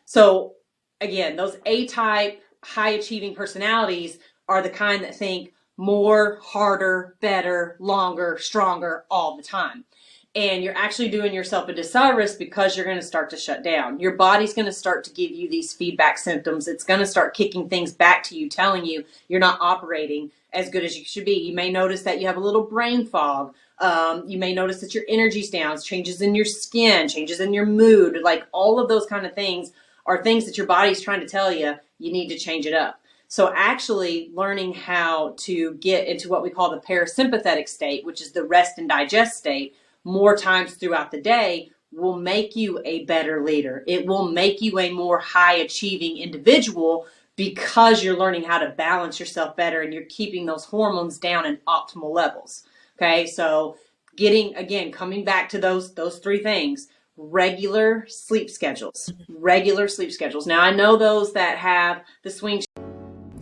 So again, those A-type, high-achieving personalities are the kind that think more, harder, better, longer, stronger all the time. And you're actually doing yourself a disservice because you're going to start to shut down. Your body's going to start to give you these feedback symptoms. It's going to start kicking things back to you, telling you you're not operating as good as you should be. You may notice that you have a little brain fog. You may notice that your energy's down, changes in your skin, changes in your mood. Like all of those kind of things are things that your body's trying to tell you you need to change it up. So actually learning how to get into what we call the parasympathetic state, which is the rest and digest state, more times throughout the day will make you a better leader. It will make you a more high achieving individual because you're learning how to balance yourself better and you're keeping those hormones down in optimal levels. Okay, so coming back to those three things: regular sleep schedules. Now I know those that have the swing.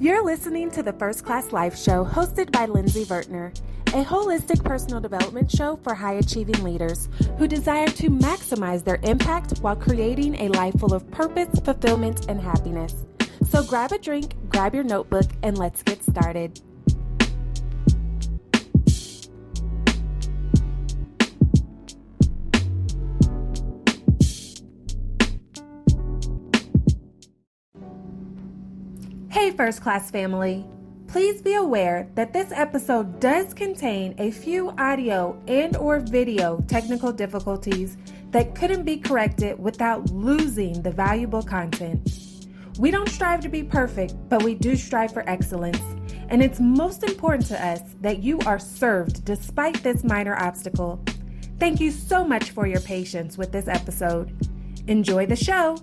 You're listening to the First Class Life Show, hosted by Lindsay Vertner, a holistic personal development show for high-achieving leaders who desire to maximize their impact while creating a life full of purpose, fulfillment, and happiness. So grab a drink, grab your notebook, and let's get started. Hey, First Class family. Please be aware that this episode does contain a few audio and/or video technical difficulties that couldn't be corrected without losing the valuable content. We don't strive to be perfect, but we do strive for excellence. And it's most important to us that you are served despite this minor obstacle. Thank you so much for your patience with this episode. Enjoy the show.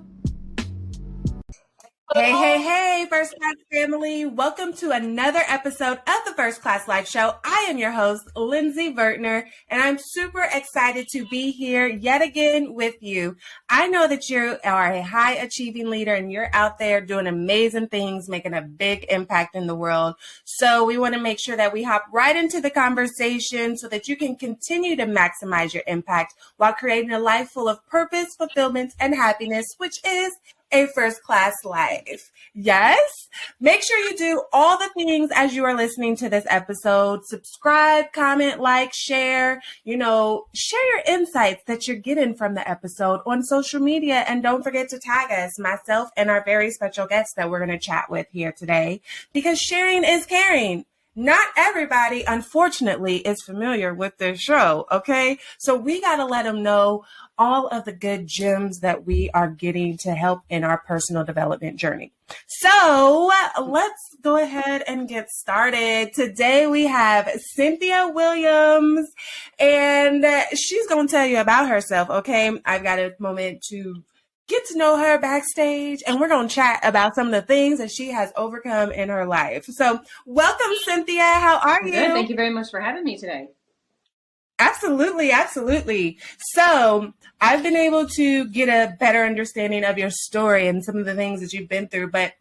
Hey, First Class family. Welcome to another episode of the First Class Life Show. I am your host, Lindsay Vertner, and I'm super excited to be here yet again with you. I know that you are a high achieving leader and you're out there doing amazing things, making a big impact in the world. So we want to make sure that we hop right into the conversation so that you can continue to maximize your impact while creating a life full of purpose, fulfillment, and happiness, which is a first class life. Yes. Make sure you do all the things as you are listening to this episode. Subscribe, comment, like, share, share your insights that you're getting from the episode on social media. And don't forget to tag us, myself and our very special guest that we're going to chat with here today, because sharing is caring. Not everybody, unfortunately, is familiar with this show, okay? So we got to let them know all of the good gems that we are getting to help in our personal development journey. So let's go ahead and get started. Today we have Cynthia Williams, and she's going to tell you about herself, okay? I've got a moment to get to know her backstage, and we're going to chat about some of the things that she has overcome in her life. So welcome, Cynthia. How are you? Good. Thank you very much for having me today. Absolutely. So I've been able to get a better understanding of your story and some of the things that you've been through, but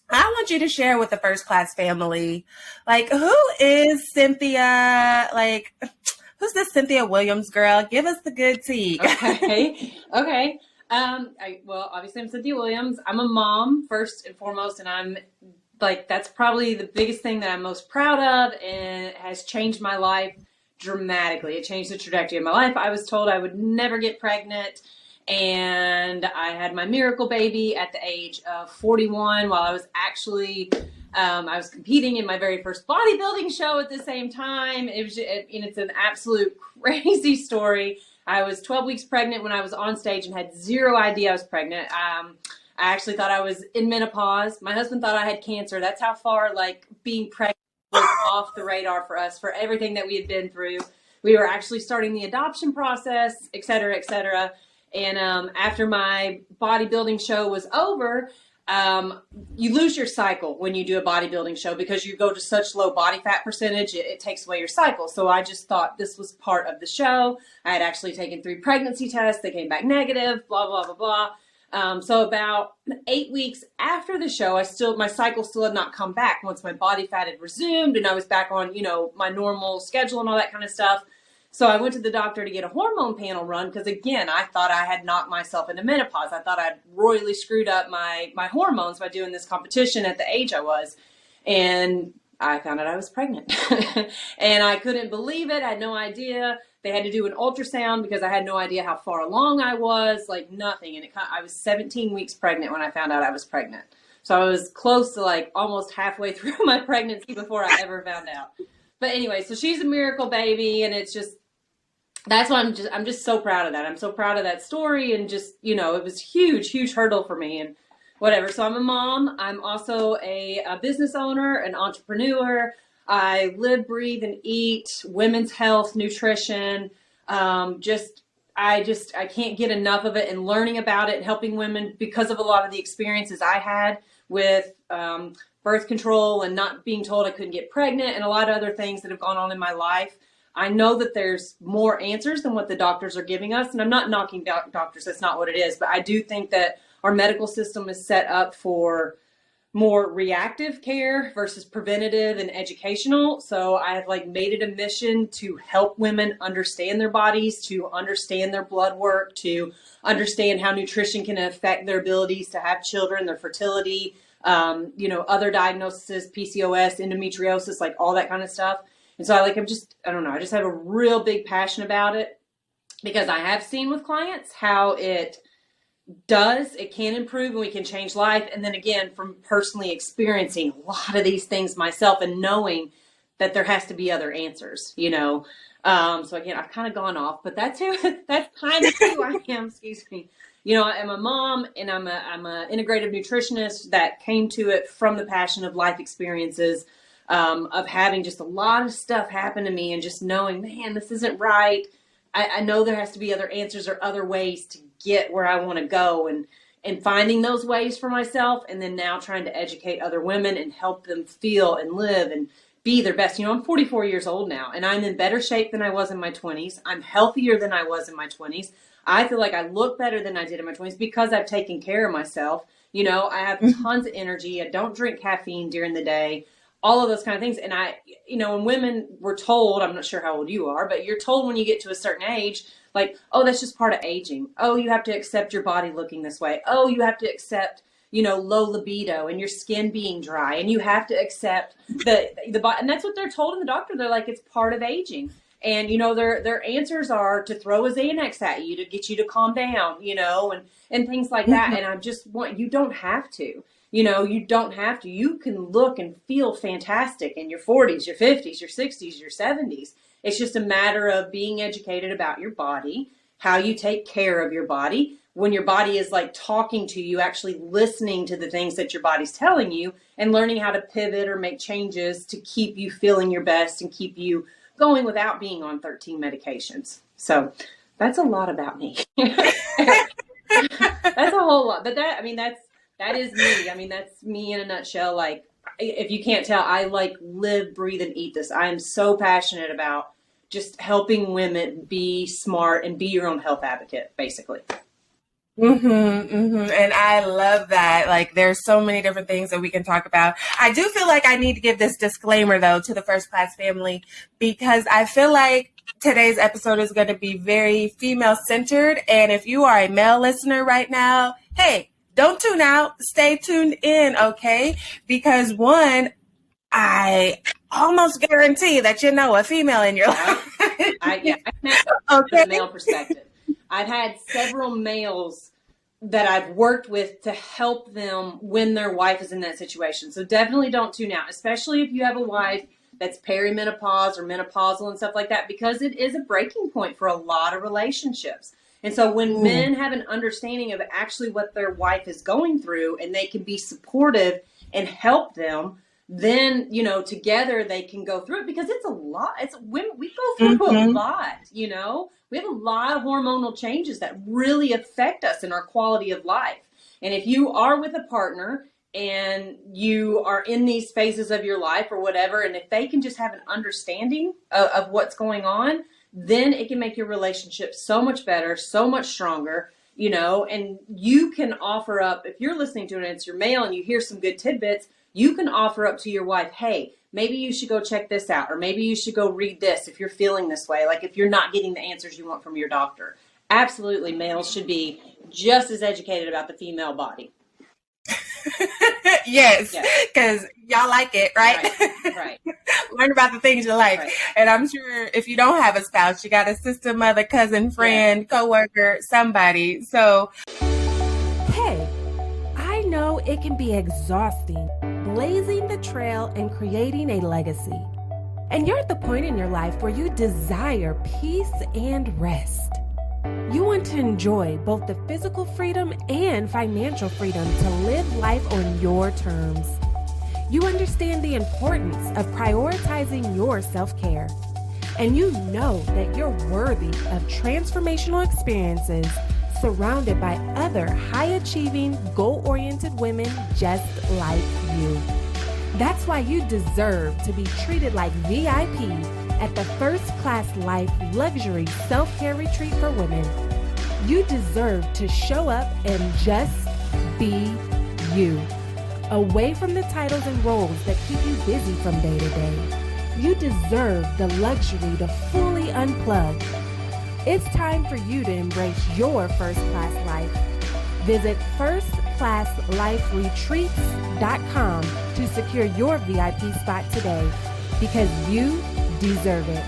I want you to share with the First Class family, who is Cynthia? Who's this Cynthia Williams girl? Give us the good tea. Okay. Obviously I'm Cynthia Williams. I'm a mom first and foremost, and I'm that's probably the biggest thing that I'm most proud of, and it has changed my life dramatically. It changed the trajectory of my life. I was told I would never get pregnant, and I had my miracle baby at the age of 41 while I was actually I was competing in my very first bodybuilding show at the same time. It's an absolute crazy story. I was 12 weeks pregnant when I was on stage and had zero idea I was pregnant. I actually thought I was in menopause. My husband thought I had cancer. That's how far being pregnant was off the radar for us, for everything that we had been through. We were actually starting the adoption process, et cetera, et cetera. And after my bodybuilding show was over, you lose your cycle when you do a bodybuilding show because you go to such low body fat percentage, it takes away your cycle. So I just thought this was part of the show. I had actually taken 3 pregnancy tests. They came back negative, blah, blah, blah, blah. So about 8 weeks after the show, my cycle still had not come back once my body fat had resumed and I was back on, my normal schedule and all that kind of stuff. So I went to the doctor to get a hormone panel run because, again, I thought I had knocked myself into menopause. I thought I'd royally screwed up my hormones by doing this competition at the age I was. And I found out I was pregnant. And I couldn't believe it. I had no idea. They had to do an ultrasound because I had no idea how far along I was, like nothing. And I was 17 weeks pregnant when I found out I was pregnant. So I was close to like almost halfway through my pregnancy before I ever found out. But anyway, so she's a miracle baby, and it's just, that's why I'm just so proud of that. I'm so proud of that story, and just, you know, it was huge hurdle for me and whatever. So I'm a mom. I'm also a business owner, an entrepreneur. I live, breathe, and eat women's health, nutrition. I can't get enough of it, and learning about it and helping women because of a lot of the experiences I had with birth control and not being told I couldn't get pregnant and a lot of other things that have gone on in my life. I know that there's more answers than what the doctors are giving us. And I'm not knocking doctors. That's not what it is. But I do think that our medical system is set up for more reactive care versus preventative and educational. So I've made it a mission to help women understand their bodies, to understand their blood work, to understand how nutrition can affect their abilities to have children, their fertility, other diagnoses, PCOS, endometriosis, like all that kind of stuff. And so I just have a real big passion about it because I have seen with clients how it can improve and we can change life. And then again, from personally experiencing a lot of these things myself and knowing that there has to be other answers, so again, I've kind of gone off, but that's kind of who I am, excuse me. I'm a mom, and I'm a integrative nutritionist that came to it from the passion of life experiences, of having just a lot of stuff happen to me and just knowing, man, this isn't right. I know there has to be other answers or other ways to get where I want to go, and finding those ways for myself, and then now trying to educate other women and help them feel and live and be their best. I'm 44 years old now, and I'm in better shape than I was in my 20s. I'm healthier than I was in my 20s. I feel like I look better than I did in my 20s because I've taken care of myself. I have tons of energy. I don't drink caffeine during the day, all of those kind of things. And when women were told, I'm not sure how old you are, but you're told when you get to a certain age, oh, that's just part of aging. Oh, you have to accept your body looking this way. Oh, you have to accept, low libido and your skin being dry, and you have to accept the body. And that's what they're told in the doctor. They're like, it's part of aging. And, their answers are to throw a Xanax at you to get you to calm down, and things like that. And I just want, you don't have to. You don't have to. You can look and feel fantastic in your 40s, your 50s, your 60s, your 70s. It's just a matter of being educated about your body, how you take care of your body. When your body is talking to you, actually listening to the things that your body's telling you and learning how to pivot or make changes to keep you feeling your best and keep you going without being on 13 medications. So that's a lot about me. That's a whole lot. But that is me. That's me in a nutshell. If you can't tell, I live, breathe, and eat this. I am so passionate about just helping women be smart and be your own health advocate, basically. And I love that. There's so many different things that we can talk about. I do feel like I need to give this disclaimer, though, to the First Class family, because I feel like today's episode is going to be very female-centered. And if you are a male listener right now, hey, don't tune out. Stay tuned in, okay? Because one, I almost guarantee that a female in your life. I can from a male perspective. I've had several males that I've worked with to help them when their wife is in that situation. So definitely don't tune out, especially if you have a wife that's perimenopause or menopausal and stuff like that, because it is a breaking point for a lot of relationships. And so when men have an understanding of actually what their wife is going through and they can be supportive and help them, then, together they can go through it, because it's a lot. We go through a lot, we have a lot of hormonal changes that really affect us in our quality of life. And if you are with a partner and you are in these phases of your life or whatever, and if they can just have an understanding of what's going on, then it can make your relationship so much better, so much stronger, and you can offer up, if you're listening to it and it's your male and you hear some good tidbits, you can offer up to your wife, hey, maybe you should go check this out, or maybe you should go read this if you're feeling this way, like if you're not getting the answers you want from your doctor. Absolutely, males should be just as educated about the female body. Yes, because y'all like it, right? Right. Learn about the things you like. Right. And I'm sure if you don't have a spouse, you got a sister, mother, cousin, friend, coworker, somebody. So, hey, I know it can be exhausting blazing the trail and creating a legacy. And you're at the point in your life where you desire peace and rest. You want to enjoy both the physical freedom and financial freedom to live life on your terms. You understand the importance of prioritizing your self-care. And you know that you're worthy of transformational experiences surrounded by other high-achieving, goal-oriented women just like you. That's why you deserve to be treated like VIP at the First Class Life Luxury Self-Care Retreat for Women. You deserve to show up and just be you. Away from the titles and roles that keep you busy from day to day. You deserve the luxury to fully unplug. It's time for you to embrace your first class life. Visit firstclassliferetreats.com to secure your VIP spot today, because you deserve it.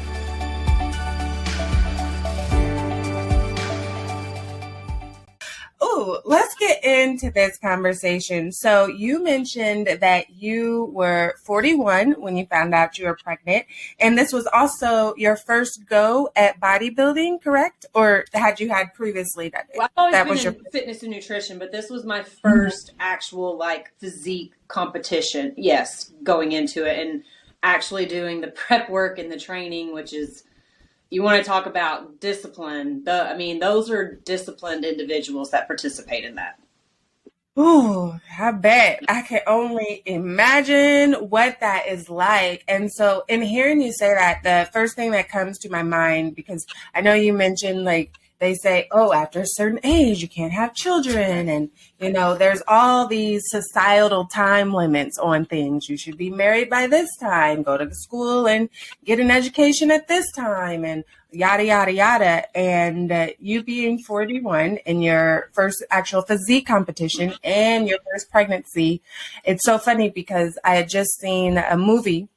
ooh, let's get into this conversation. So you mentioned that you were 41 when you found out you were pregnant, and this was also your first go at bodybuilding, correct? Or had you had previously done it? Well, I've that always was been in fitness and nutrition, but this was my first actual like physique competition. Yes, going into it and actually doing the prep work and the training, which is, you want to talk about discipline. Those are disciplined individuals that participate in that. Ooh, I bet. I can only imagine what that is like. And so in hearing you say that, the first thing that comes to my mind, because I know you mentioned like they say, oh, after a certain age, you can't have children. And, you know, there's all these societal time limits on things. You should be married by this time, go to school and get an education at this time, and yada, yada, yada. And you being 41 in your first actual physique competition and your first pregnancy, it's so funny because I had just seen a movie,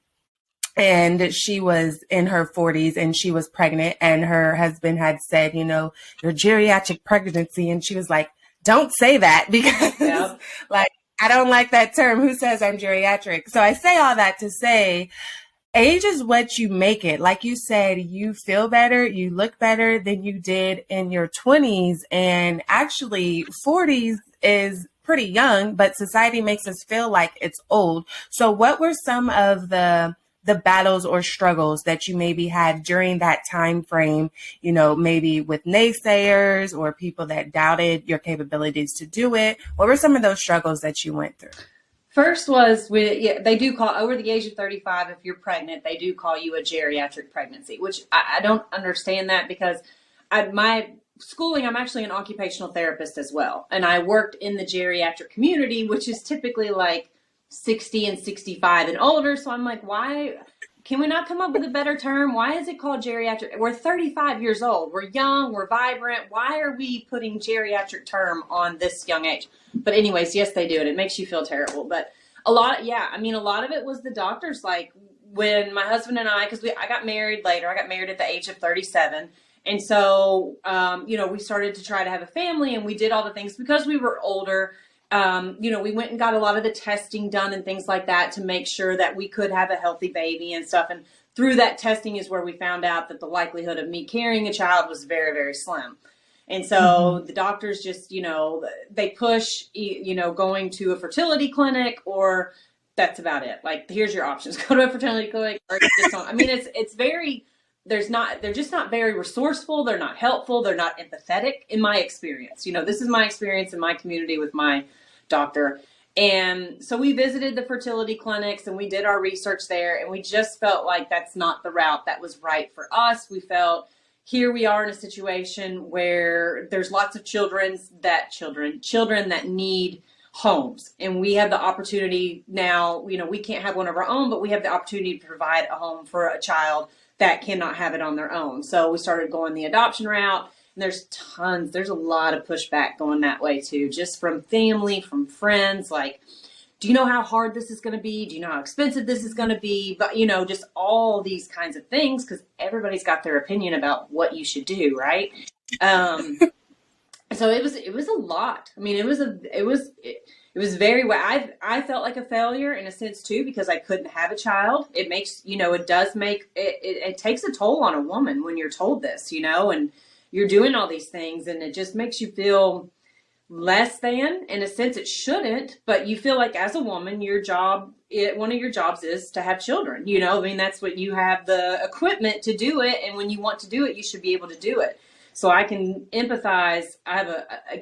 and she was in her 40s and she was pregnant, and her husband had said, you know, your geriatric pregnancy. And she was like, don't say that, because like, I don't like that term. Who says I'm geriatric? So I say all that to say, age is what you make it. Like you said, you feel better, you look better than you did in your 20s. And actually 40s is pretty young, but society makes us feel like it's old. So what were some of the battles or struggles that you maybe had during that time frame, you know, maybe with naysayers or people that doubted your capabilities to do it? What were some of those struggles that you went through? First was they do call over the age of 35, if you're pregnant, they do call you a geriatric pregnancy, which I don't understand that, because my schooling, I'm actually an occupational therapist as well. And I worked in the geriatric community, which is typically like 60 and 65 and older. So I'm like, why can we not come up with a better term? Why is it called geriatric? We're 35 years old. We're young. We're vibrant. Why are we putting geriatric term on this young age? But anyways, yes, they do it. It makes you feel terrible. But a lot of it was the doctors. Like when my husband and I, because I got married later. I got married at the age of 37. And so, we started to try to have a family, and we did all the things because we were older. We went and got a lot of the testing done and things like that to make sure that we could have a healthy baby and stuff. And through that testing is where we found out that the likelihood of me carrying a child was very, very slim. And so the doctors just, they push, going to a fertility clinic, or that's about it. Like, here's your options. Go to a fertility clinic, or just don't. It's very, they're just not very resourceful. They're not helpful. They're not empathetic, in my experience. This is my experience in my community with my doctor. And so we visited the fertility clinics and we did our research there, and we just felt like that's not the route that was right for us. We felt here we are in a situation where there's lots of children that need homes. And we have the opportunity now, you know, we can't have one of our own, but we have the opportunity to provide a home for a child that cannot have it on their own. So we started going the adoption route, and there's a lot of pushback going that way too, just from family, from friends, like, do you know how hard this is going to be? Do you know how expensive this is going to be? But, you know, just all these kinds of things, because everybody's got their opinion about what you should do, right? So it was a lot. I mean, it was very, I felt like a failure in a sense too, because I couldn't have a child. It makes, you know, it takes a toll on a woman when you're told this, you know, and you're doing all these things, and it just makes you feel less than. In a sense, it shouldn't, but you feel like as a woman, one of your jobs is to have children, you know. I mean, that's what you have the equipment to do it, and when you want to do it, you should be able to do it. So I can empathize. I have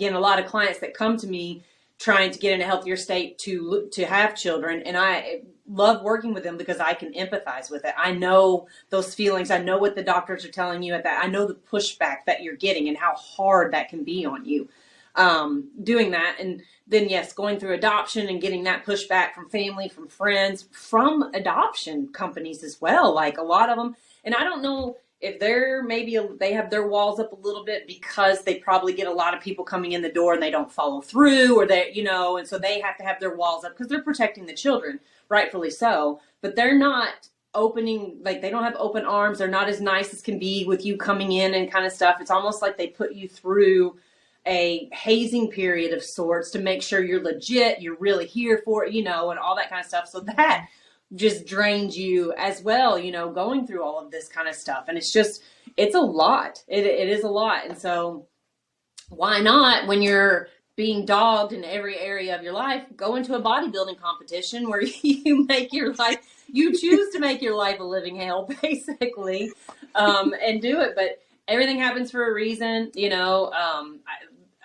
a lot of clients that come to me trying to get in a healthier state to have children, and I love working with them because I can empathize with it. I know those feelings. I know what the doctors are telling you at that. I know the pushback that you're getting and how hard that can be on you. Doing that. And then, yes, going through adoption and getting that pushback from family, from friends, from adoption companies as well. Like a lot of them. And I don't know if they have their walls up a little bit because they probably get a lot of people coming in the door and they don't follow through, or they, you know, and so they have to have their walls up because they're protecting the children, rightfully so, but they're not opening, like they don't have open arms. They're not as nice as can be with you coming in and kind of stuff. It's almost like they put you through a hazing period of sorts to make sure you're legit, you're really here for it, you know, and all that kind of stuff. So that just drains you as well, you know, going through all of this kind of stuff. And it's a lot. It is a lot. And so why not, when you're being dogged in every area of your life, go into a bodybuilding competition where you choose to make your life a living hell, basically, and do it. But everything happens for a reason, you know.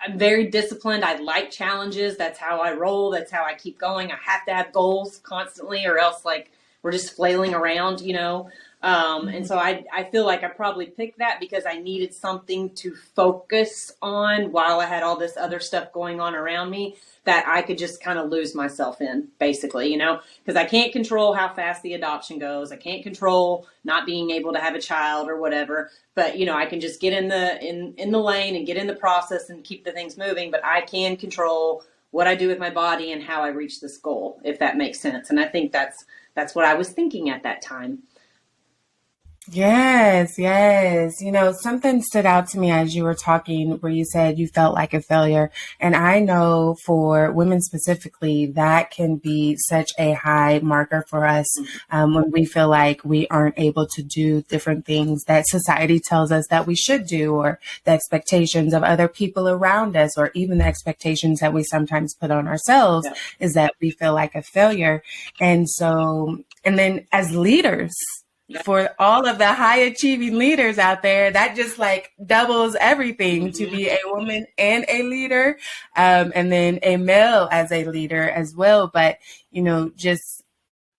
I'm very disciplined. I like challenges. That's how I roll. That's how I keep going. I have to have goals constantly, or else like we're just flailing around, you know. And so I feel like I probably picked that because I needed something to focus on while I had all this other stuff going on around me that I could just kind of lose myself in, basically, you know, because I can't control how fast the adoption goes. I can't control not being able to have a child or whatever, but, you know, I can just get in the lane and get in the process and keep the things moving, but I can control what I do with my body and how I reach this goal, if that makes sense. And I think that's what I was thinking at that time. Yes. You know, something stood out to me as you were talking where you said you felt like a failure. And I know for women specifically, that can be such a high marker for us when we feel like we aren't able to do different things that society tells us that we should do, or the expectations of other people around us, or even the expectations that we sometimes put on ourselves is that we feel like a failure. And then as leaders, for all of the high achieving leaders out there, that just like doubles everything to be a woman and a leader, and then a male as a leader as well. But, you know, just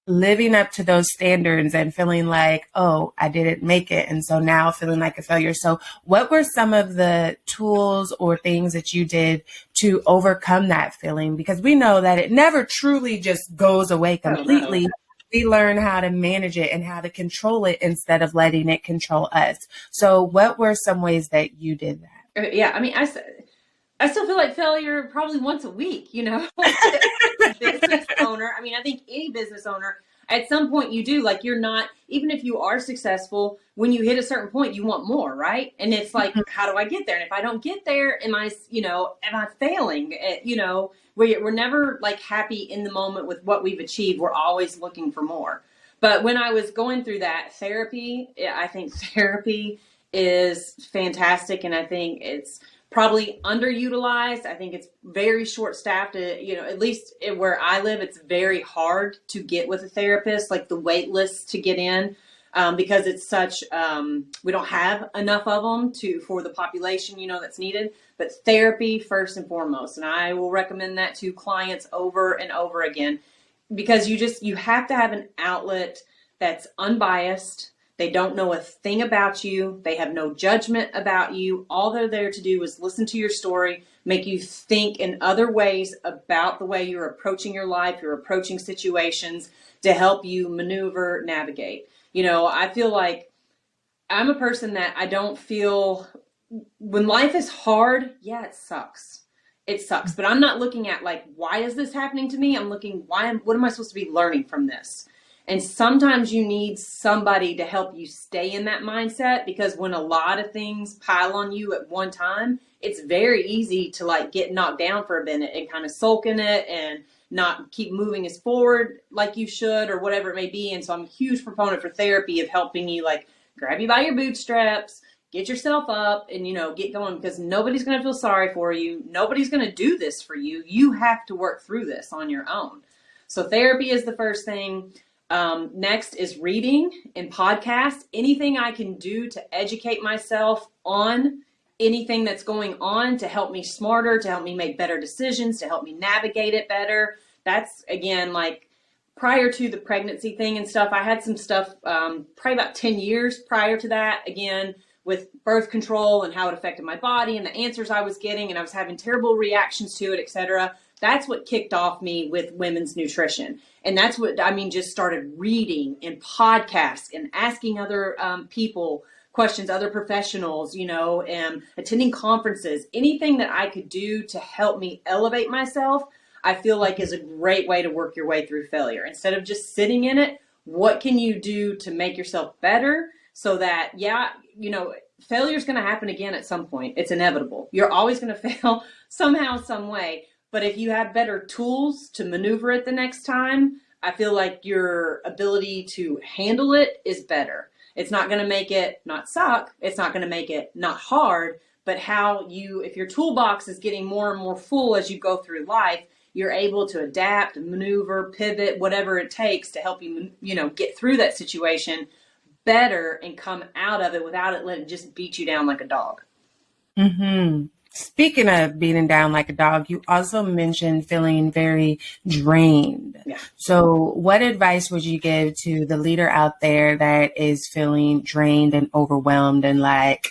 living up to those standards and feeling like, oh, I didn't make it. And so now feeling like a failure. So what were some of the tools or things that you did to overcome that feeling? Because we know that it never truly just goes away completely. We learn how to manage it and how to control it instead of letting it control us. So what were some ways that you did that? Yeah, I mean, I still feel like failure probably once a week, you know. Business owner, I mean, I think any business owner, at some point you do, like, you're not, even if you are successful, when you hit a certain point, you want more, right? And it's like, how do I get there? And if I don't get there, am I failing? You know, we're never like happy in the moment with what we've achieved. We're always looking for more. But when I was going through that I think therapy is fantastic. And I think it's probably underutilized. I think it's very short-staffed. You know, at least where I live, it's very hard to get with a therapist, like the wait list to get in, because it's such, we don't have enough of them for the population, you know, that's needed. But therapy first and foremost, and I will recommend that to clients over and over again, because you have to have an outlet that's unbiased. They don't know a thing about you. They have no judgment about you. All they're there to do is listen to your story, make you think in other ways about the way you're approaching your life, you're approaching situations to help you maneuver, navigate. You know, I feel like I'm a person that I don't feel when life is hard, yeah, it sucks. It sucks. But I'm not looking at like, why is this happening to me? I'm looking, what am I supposed to be learning from this? And sometimes you need somebody to help you stay in that mindset, because when a lot of things pile on you at one time, it's very easy to like get knocked down for a minute and kind of sulk in it and not keep moving as forward like you should or whatever it may be. And so I'm a huge proponent for therapy of helping you like grab you by your bootstraps, get yourself up and, you know, get going, because nobody's going to feel sorry for you. Nobody's going to do this for you. You have to work through this on your own. So therapy is the first thing. Next is reading and podcasts. Anything I can do to educate myself on anything that's going on to help me smarter, to help me make better decisions, to help me navigate it better. That's, again, like prior to the pregnancy thing and stuff, I had some stuff probably about 10 years prior to that, again, with birth control and how it affected my body and the answers I was getting, and I was having terrible reactions to it, etc. That's what kicked off me with women's nutrition. And that's what, I mean, just started reading and podcasts and asking other people questions, other professionals, you know, and attending conferences. Anything that I could do to help me elevate myself, I feel like is a great way to work your way through failure. Instead of just sitting in it, what can you do to make yourself better so that, yeah, you know, failure is going to happen again at some point. It's inevitable. You're always going to fail somehow, some way. But if you have better tools to maneuver it the next time, I feel like your ability to handle it is better. It's not going to make it not suck. It's not going to make it not hard. But how you, if your toolbox is getting more and more full as you go through life, you're able to adapt, maneuver, pivot, whatever it takes to help you, you know, get through that situation better and come out of it without it letting just beat you down like a dog. Mm-hmm. Speaking of beating down like a dog, you also mentioned feeling very drained. Yeah. So what advice would you give to the leader out there that is feeling drained and overwhelmed and like,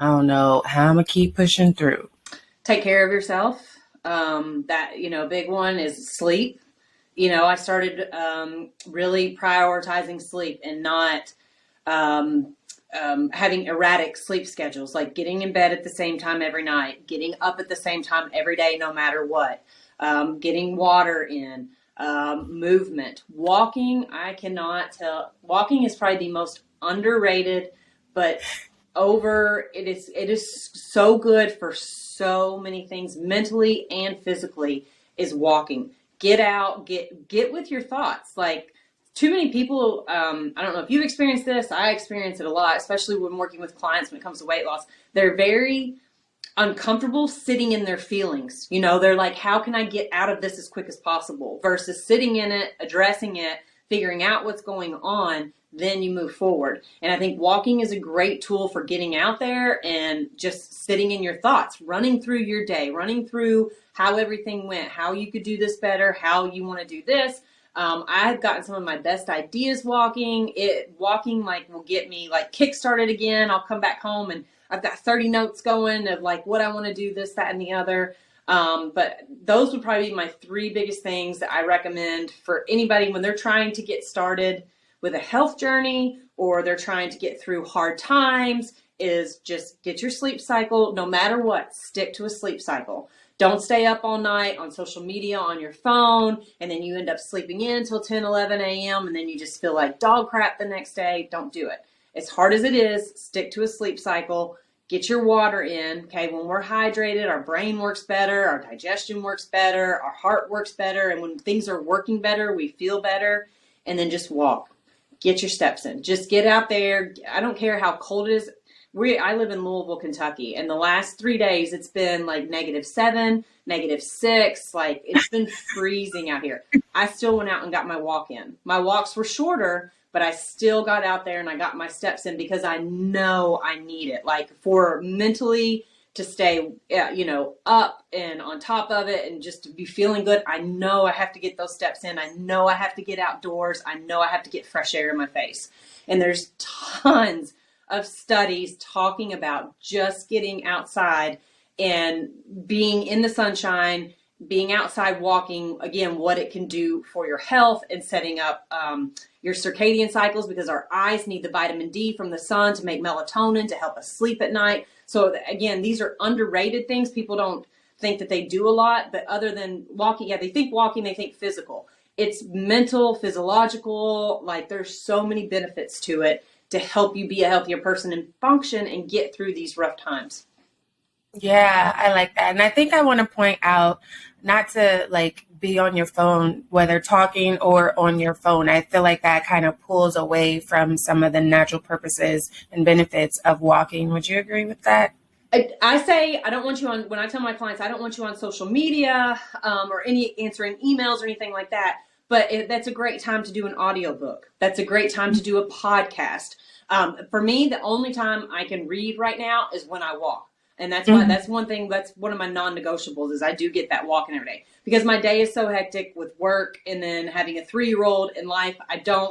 I don't know, how I'm going to keep pushing through? Take care of yourself. That, you know, big one is sleep. You know, I started really prioritizing sleep and not having erratic sleep schedules, like getting in bed at the same time every night, getting up at the same time every day, no matter what, getting water in, movement, walking. I cannot tell. Walking is probably the most underrated, but it is so good for so many things mentally and physically is walking. Get out, get with your thoughts. Like, too many people, I don't know if you've experienced this, I experience it a lot, especially when working with clients when it comes to weight loss. They're very uncomfortable sitting in their feelings. You know, they're like, how can I get out of this as quick as possible? Versus sitting in it, addressing it, figuring out what's going on, then you move forward. And I think walking is a great tool for getting out there and just sitting in your thoughts, running through your day, running through how everything went, how you could do this better, how you want to do this. I've gotten some of my best ideas walking. Walking like will get me like kick-started again. I'll come back home and I've got 30 notes going of like what I want to do, this, that, and the other. But those would probably be my three biggest things that I recommend for anybody when they're trying to get started with a health journey or they're trying to get through hard times, is just get your sleep cycle. No matter what, stick to a sleep cycle. Don't stay up all night on social media, on your phone, and then you end up sleeping in till 10, 11 a.m. and then you just feel like dog crap the next day. Don't do it. As hard as it is, stick to a sleep cycle. Get your water in. Okay, when we're hydrated, our brain works better, our digestion works better, our heart works better, and when things are working better, we feel better. And then just walk. Get your steps in. Just get out there. I don't care how cold it is. I live in Louisville, Kentucky, and the last 3 days it's been like -7, -6. Like, it's been freezing out here. I still went out and got my walk in. My walks were shorter, but I still got out there and I got my steps in because I know I need it. Like, for mentally to stay, you know, up and on top of it and just to be feeling good, I know I have to get those steps in. I know I have to get outdoors. I know I have to get fresh air in my face. And there's tons of studies talking about just getting outside and being in the sunshine, being outside walking, again, what it can do for your health and setting up your circadian cycles, because our eyes need the vitamin D from the sun to make melatonin to help us sleep at night. So again, these are underrated things. People don't think that they do a lot, but other than walking, they think walking, they think physical. It's mental, physiological, like there's so many benefits to it to help you be a healthier person and function and get through these rough times. Yeah, I like that. And I think I want to point out not to like be on your phone, whether talking or on your phone. I feel like that kind of pulls away from some of the natural purposes and benefits of walking. Would you agree with that? I say, I don't want you on, when I tell my clients, I don't want you on social media or answering emails or anything like that. But that's a great time to do an audiobook. That's a great time to do a podcast. For me, the only time I can read right now is when I walk. And that's why that's one thing, that's one of my non-negotiables is I do get that walking every day, because my day is so hectic with work and then having a 3-year-old in life.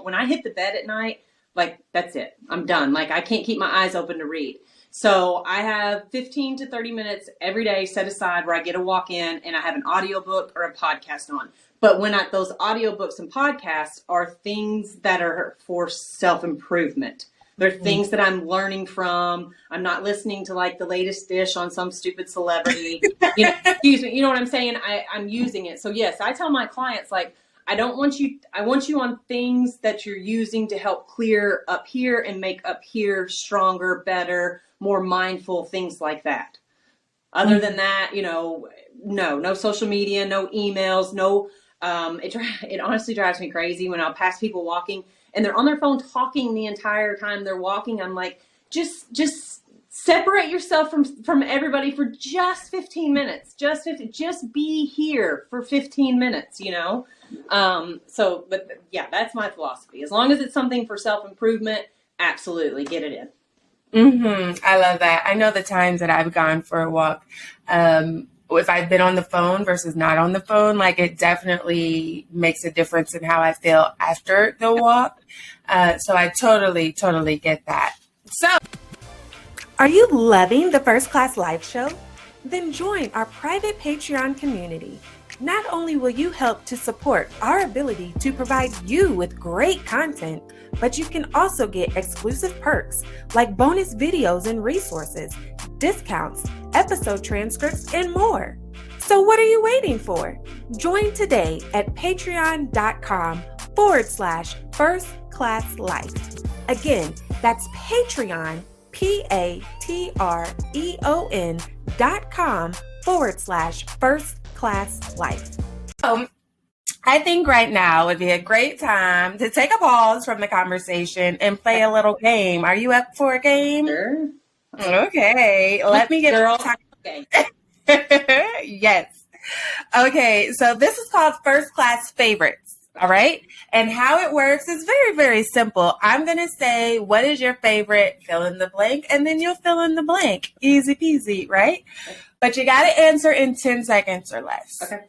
When I hit the bed at night, like that's it, I'm done. Like I can't keep my eyes open to read. So I have 15 to 30 minutes every day set aside where I get a walk in and I have an audiobook or a podcast on. But those audiobooks and podcasts are things that are for self-improvement. They're things that I'm learning from. I'm not listening to like the latest dish on some stupid celebrity. Excuse me. You know what I'm saying? I'm using it. So yes, I tell my clients, like, I want you on things that you're using to help clear up here and make up here stronger, better, more mindful, things like that. Other than that, no social media, no emails, no, it honestly drives me crazy when I'll pass people walking and they're on their phone talking the entire time they're walking. I'm like, just separate yourself from everybody for just 15 minutes. Just be here for 15 minutes, but yeah, that's my philosophy. As long as it's something for self-improvement, absolutely get it in. I love that. I know the times that I've gone for a walk, if I've been on the phone versus not on the phone, like it definitely makes a difference in how I feel after the walk. So I totally get that. So, are you loving the First Class Live Show? Then join our private Patreon community. Not only will you help to support our ability to provide you with great content, but you can also get exclusive perks like bonus videos and resources, discounts, episode transcripts, and more. So what are you waiting for? Join today at patreon.com/firstclasslife. Again, that's Patreon, patreon.com/firstclasslife. I think right now would be a great time to take a pause from the conversation and play a little game. Are you up for a game? Sure. Okay, let me get Girl. Okay. Yes. Okay, so this is called First Class Favorites. All right. And how it works is very, very simple. I'm going to say, what is your favorite? Fill in the blank, and then you'll fill in the blank. Easy peasy, right? But you got to answer in 10 seconds or less. Okay.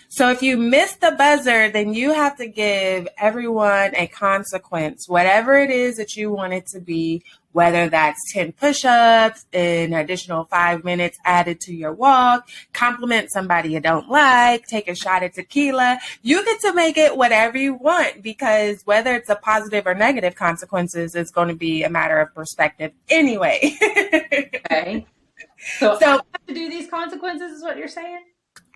So if you miss the buzzer, then you have to give everyone a consequence, whatever it is that you want it to be, whether that's 10 push-ups, an additional 5 minutes added to your walk, compliment somebody you don't like, take a shot at tequila. You get to make it whatever you want, because whether it's a positive or negative consequences is going to be a matter of perspective anyway. Okay. So I have to do these consequences is what you're saying?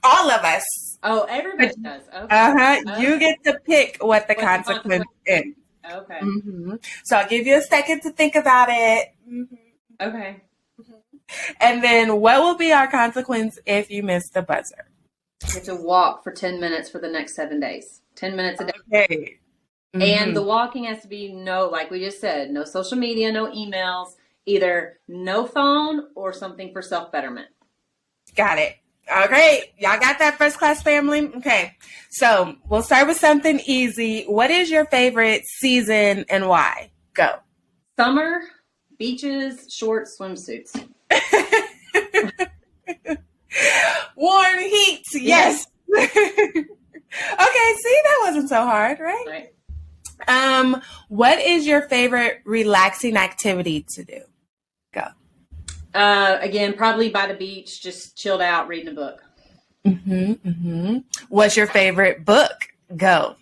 All of us. Oh, everybody does. Okay. You get to pick what the consequence is. Okay. So I'll give you a second to think about it. Okay. And then what will be our consequence if you miss the buzzer? You have to walk for 10 minutes for the next 7 days. 10 minutes a day. Okay. And the walking has to be like we just said, no social media, no emails, either no phone or something for self-betterment. Got it. Okay, y'all got that, First Class family? Okay, so we'll start with something easy. What is your favorite season and why? Go. Summer, beaches, shorts, swimsuits. Warm heat, yes. Okay, see, that wasn't so hard, right? Right. What is your favorite relaxing activity to do? Go. Again, probably by the beach, just chilled out, reading a book. What's your favorite book? Go.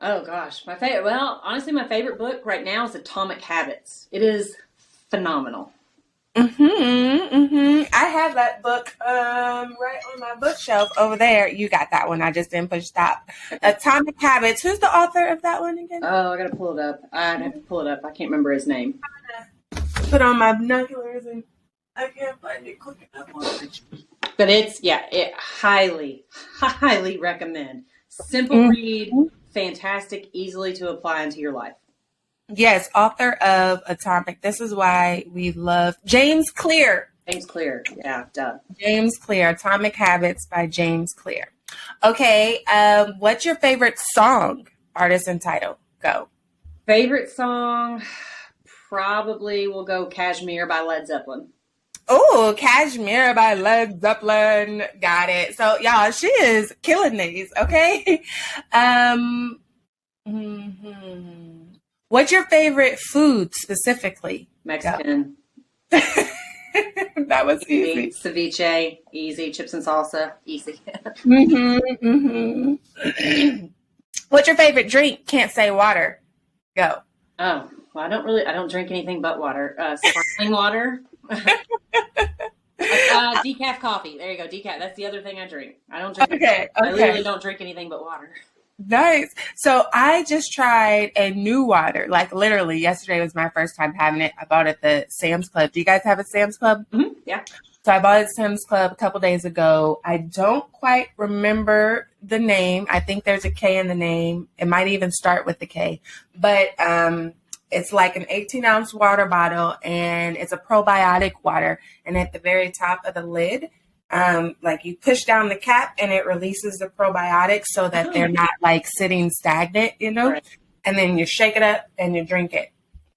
Oh gosh, my favorite. Well, honestly, my favorite book right now is Atomic Habits. It is phenomenal. I have that book right on my bookshelf over there. You got that one. I just didn't push stop. Atomic Habits. Who's the author of that one again? Oh, I gotta pull it up. I'd have to pull it up. I can't remember his name. Put on my binoculars and I can't find it quick enough. But it highly recommend. Simple read, fantastic, easily to apply into your life. Yes, author of Atomic. This is why we love James Clear. James Clear, yeah, duh. James Clear, Atomic Habits by James Clear. Okay, what's your favorite song, artist and title? Go. Favorite song, probably will go Kashmir by Led Zeppelin. Oh, Kashmir by Led Zeppelin. Got it. So, y'all, she is killing these, okay? What's your favorite food specifically? Mexican. That was easy. Ceviche, easy. Chips and salsa, easy. What's your favorite drink? Can't say water. Go. Oh, well, I don't drink anything but water. Sparkling water. Decaf coffee. There you go. Decaf. That's the other thing I drink. I don't drink. Okay. I literally don't drink anything but water. Nice. So I just tried a new water. Like literally yesterday was my first time having it. I bought it at the Sam's Club. Do you guys have a Sam's Club? Mm-hmm. Yeah. So I bought it at Sam's Club a couple days ago. I don't quite remember the name. I think there's a K in the name. It might even start with the K. But it's like an 18-ounce water bottle, and it's a probiotic water. And at the very top of the lid, like you push down the cap and it releases the probiotics so that they're not like sitting stagnant, you know, right. And then you shake it up and you drink it.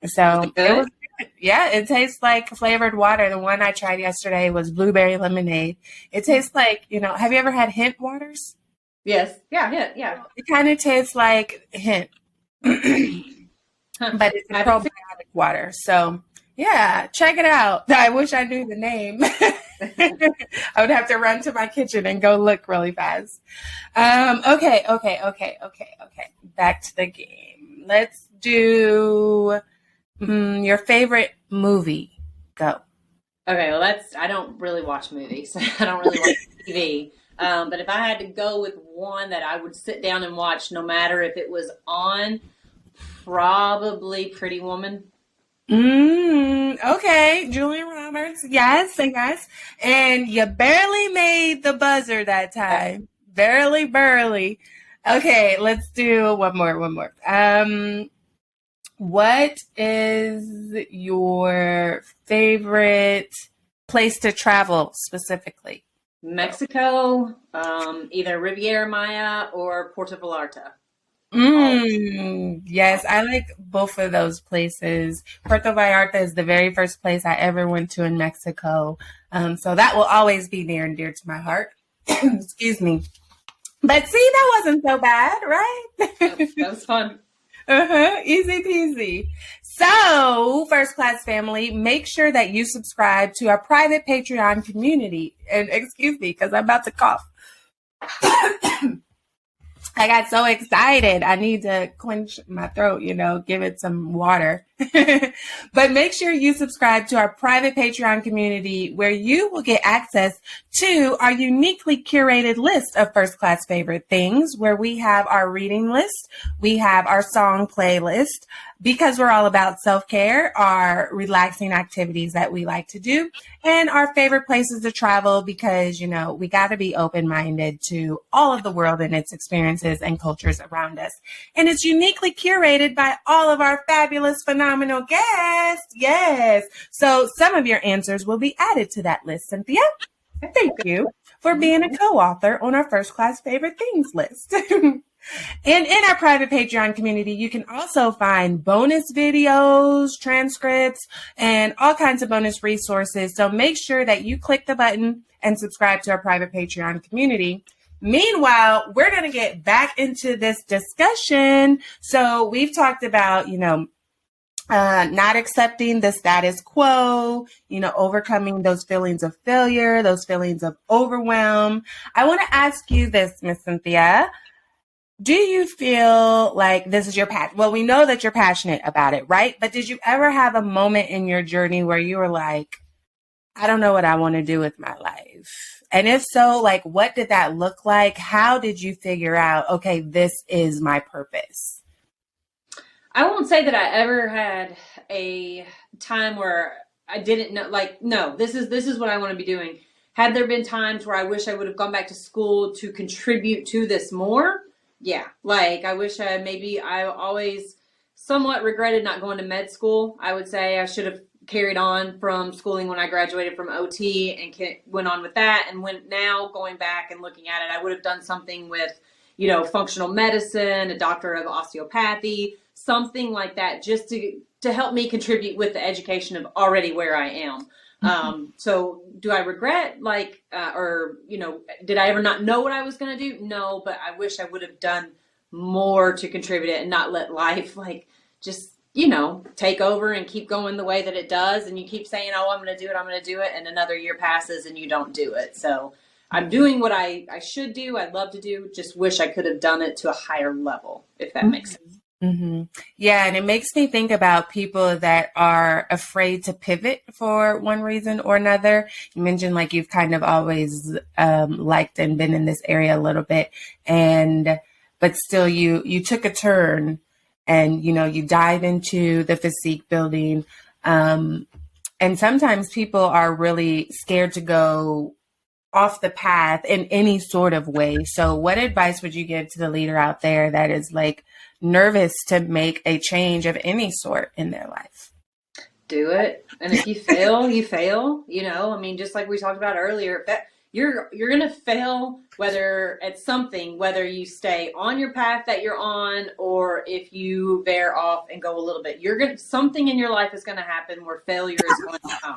So it was good. Yeah, it tastes like flavored water. The one I tried yesterday was blueberry lemonade. It tastes like, you know, have you ever had Hint waters? Yes. Yeah. It kind of tastes like Hint, but it's a probiotic water. So yeah, check it out. I wish I knew the name. I would have to run to my kitchen and go look really fast. Okay. Back to the game. Let's do your favorite movie. Go. Okay, well I don't really watch movies. I don't really watch TV. But if I had to go with one that I would sit down and watch no matter if it was on, probably Pretty Woman. Okay, Julia Roberts. Yes. And you barely made the buzzer that time. Barely. Okay, let's do one more. What is your favorite place to travel specifically? Mexico, either Riviera Maya or Puerto Vallarta. Yes, I like both of those places. Puerto Vallarta is the very first place I ever went to in Mexico. So that will always be near and dear to my heart. Excuse me. But see, that wasn't so bad, right? That was fun. Easy peasy. So, First Class family, make sure that you subscribe to our private Patreon community. And excuse me, because I'm about to cough. I got so excited. I need to clench my throat, give it some water. But make sure you subscribe to our private Patreon community where you will get access to our uniquely curated list of First Class favorite things, where we have our reading list, we have our song playlist, because we're all about self-care, our relaxing activities that we like to do, and our favorite places to travel because, we got to be open-minded to all of the world and its experiences and cultures around us. And it's uniquely curated by all of our fabulous, phenomenal guests. Yes. So some of your answers will be added to that list, Cynthia. Thank you for being a co-author on our First Class favorite things list. And in our private Patreon community, you can also find bonus videos, transcripts, and all kinds of bonus resources. So make sure that you click the button and subscribe to our private Patreon community. Meanwhile, we're going to get back into this discussion. So we've talked about, not accepting the status quo, overcoming those feelings of failure, those feelings of overwhelm. I want to ask you this, Miss Cynthia. Do you feel like this is your passion? Well, we know that you're passionate about it, right? But did you ever have a moment in your journey where you were like, I don't know what I want to do with my life? And if so, like, what did that look like? How did you figure out, okay, this is my purpose? I won't say that I ever had a time where I didn't know, like, no, this is what I want to be doing. Had there been times where I wish I would have gone back to school to contribute to this more? Yeah. Like, I wish I always somewhat regretted not going to med school. I would say I should have carried on from schooling when I graduated from OT and went on with that. And now going back and looking at it, I would have done something with, functional medicine, a doctor of osteopathy, something like that, just to help me contribute with the education of already where I am. So do I regret did I ever not know what I was going to do? No, but I wish I would have done more to contribute it and not let life just, take over and keep going the way that it does. And you keep saying, oh, I'm going to do it. And another year passes and you don't do it. So I'm doing what I should do. I'd love to do, just wish I could have done it to a higher level, if that makes sense. Mm-hmm. Yeah. And it makes me think about people that are afraid to pivot for one reason or another. You mentioned like you've kind of always liked and been in this area a little bit, but still you took a turn and, you dive into the physique building. And sometimes people are really scared to go off the path in any sort of way. So what advice would you give to the leader out there that is like nervous to make a change of any sort in their life? Do it. And if you fail, you fail, just like we talked about earlier, that you're going to fail, whether it's something, whether you stay on your path that you're on, or if you veer off and go a little bit, something in your life is going to happen where failure is going to come.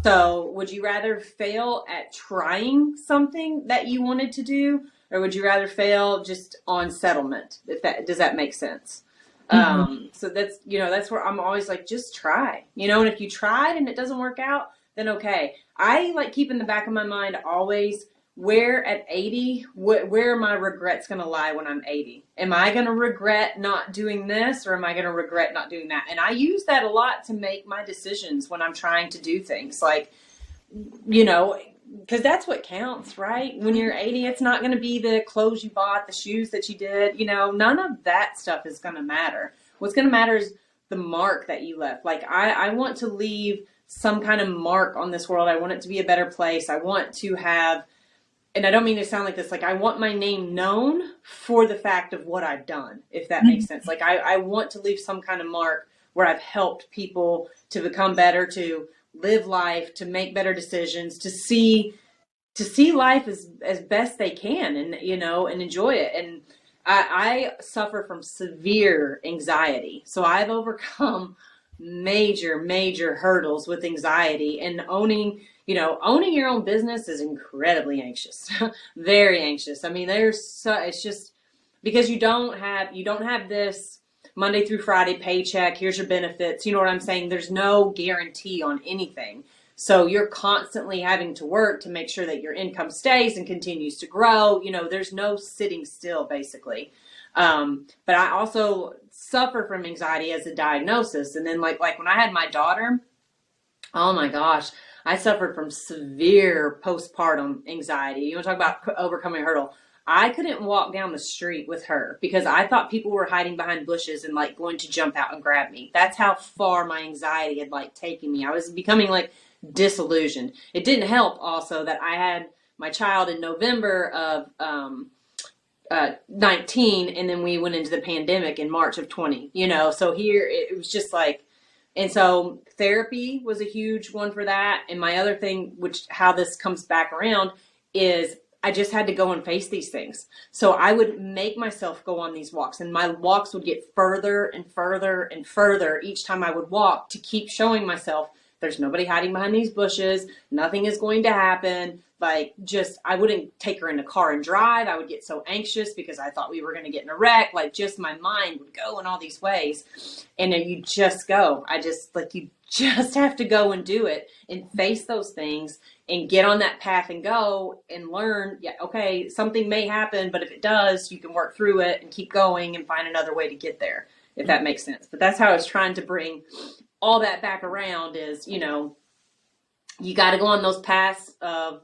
So would you rather fail at trying something that you wanted to do, or would you rather fail just on settlement? Does that make sense? Mm-hmm. So that's where I'm always like, just try, and if you tried and it doesn't work out, then okay. I like keep in the back of my mind always, where at 80, where are my regrets going to lie when I'm 80? Am I going to regret not doing this, or am I going to regret not doing that? And I use that a lot to make my decisions when I'm trying to do things, like, because that's what counts, right? When you're 80, it's not going to be the clothes you bought, the shoes that you did, none of that stuff is going to matter. What's going to matter is the mark that you left. Like, I want to leave some kind of mark on this world. I want it to be a better place. I want to have, and I don't mean to sound like this, like I want my name known for the fact of what I've done, if that makes sense. Like I want to leave some kind of mark where I've helped people to become better, to live life, to make better decisions, to see life as best they can, and and enjoy it. And I suffer from severe anxiety, so I've overcome major hurdles with anxiety, and owning your own business is incredibly anxious, very anxious. I mean, it's just because you don't have this Monday through Friday paycheck. Here's your benefits. You know what I'm saying? There's no guarantee on anything. So you're constantly having to work to make sure that your income stays and continues to grow. There's no sitting still, basically. But I also suffer from anxiety as a diagnosis. And then like when I had my daughter, oh my gosh, I suffered from severe postpartum anxiety. You want to talk about overcoming a hurdle? I couldn't walk down the street with her because I thought people were hiding behind bushes and like going to jump out and grab me. That's how far my anxiety had like taken me. I was becoming like disillusioned. It didn't help also that I had my child in November of 19, and then we went into the pandemic in March of 20, so here it was just like, and so therapy was a huge one for that. And my other thing, how this comes back around, is I just had to go and face these things. So I would make myself go on these walks, and my walks would get further and further and further each time I would walk, to keep showing myself there's nobody hiding behind these bushes. Nothing is going to happen. like just, I wouldn't take her in the car and drive. I would get so anxious because I thought we were going to get in a wreck. Like just my mind would go in all these ways. And then you just go. You just have to go and do it and face those things and get on that path and go and learn. Yeah, okay, something may happen, but if it does, you can work through it and keep going and find another way to get there, if that makes sense. But that's how I was trying to bring all that back around is, you got to go on those paths of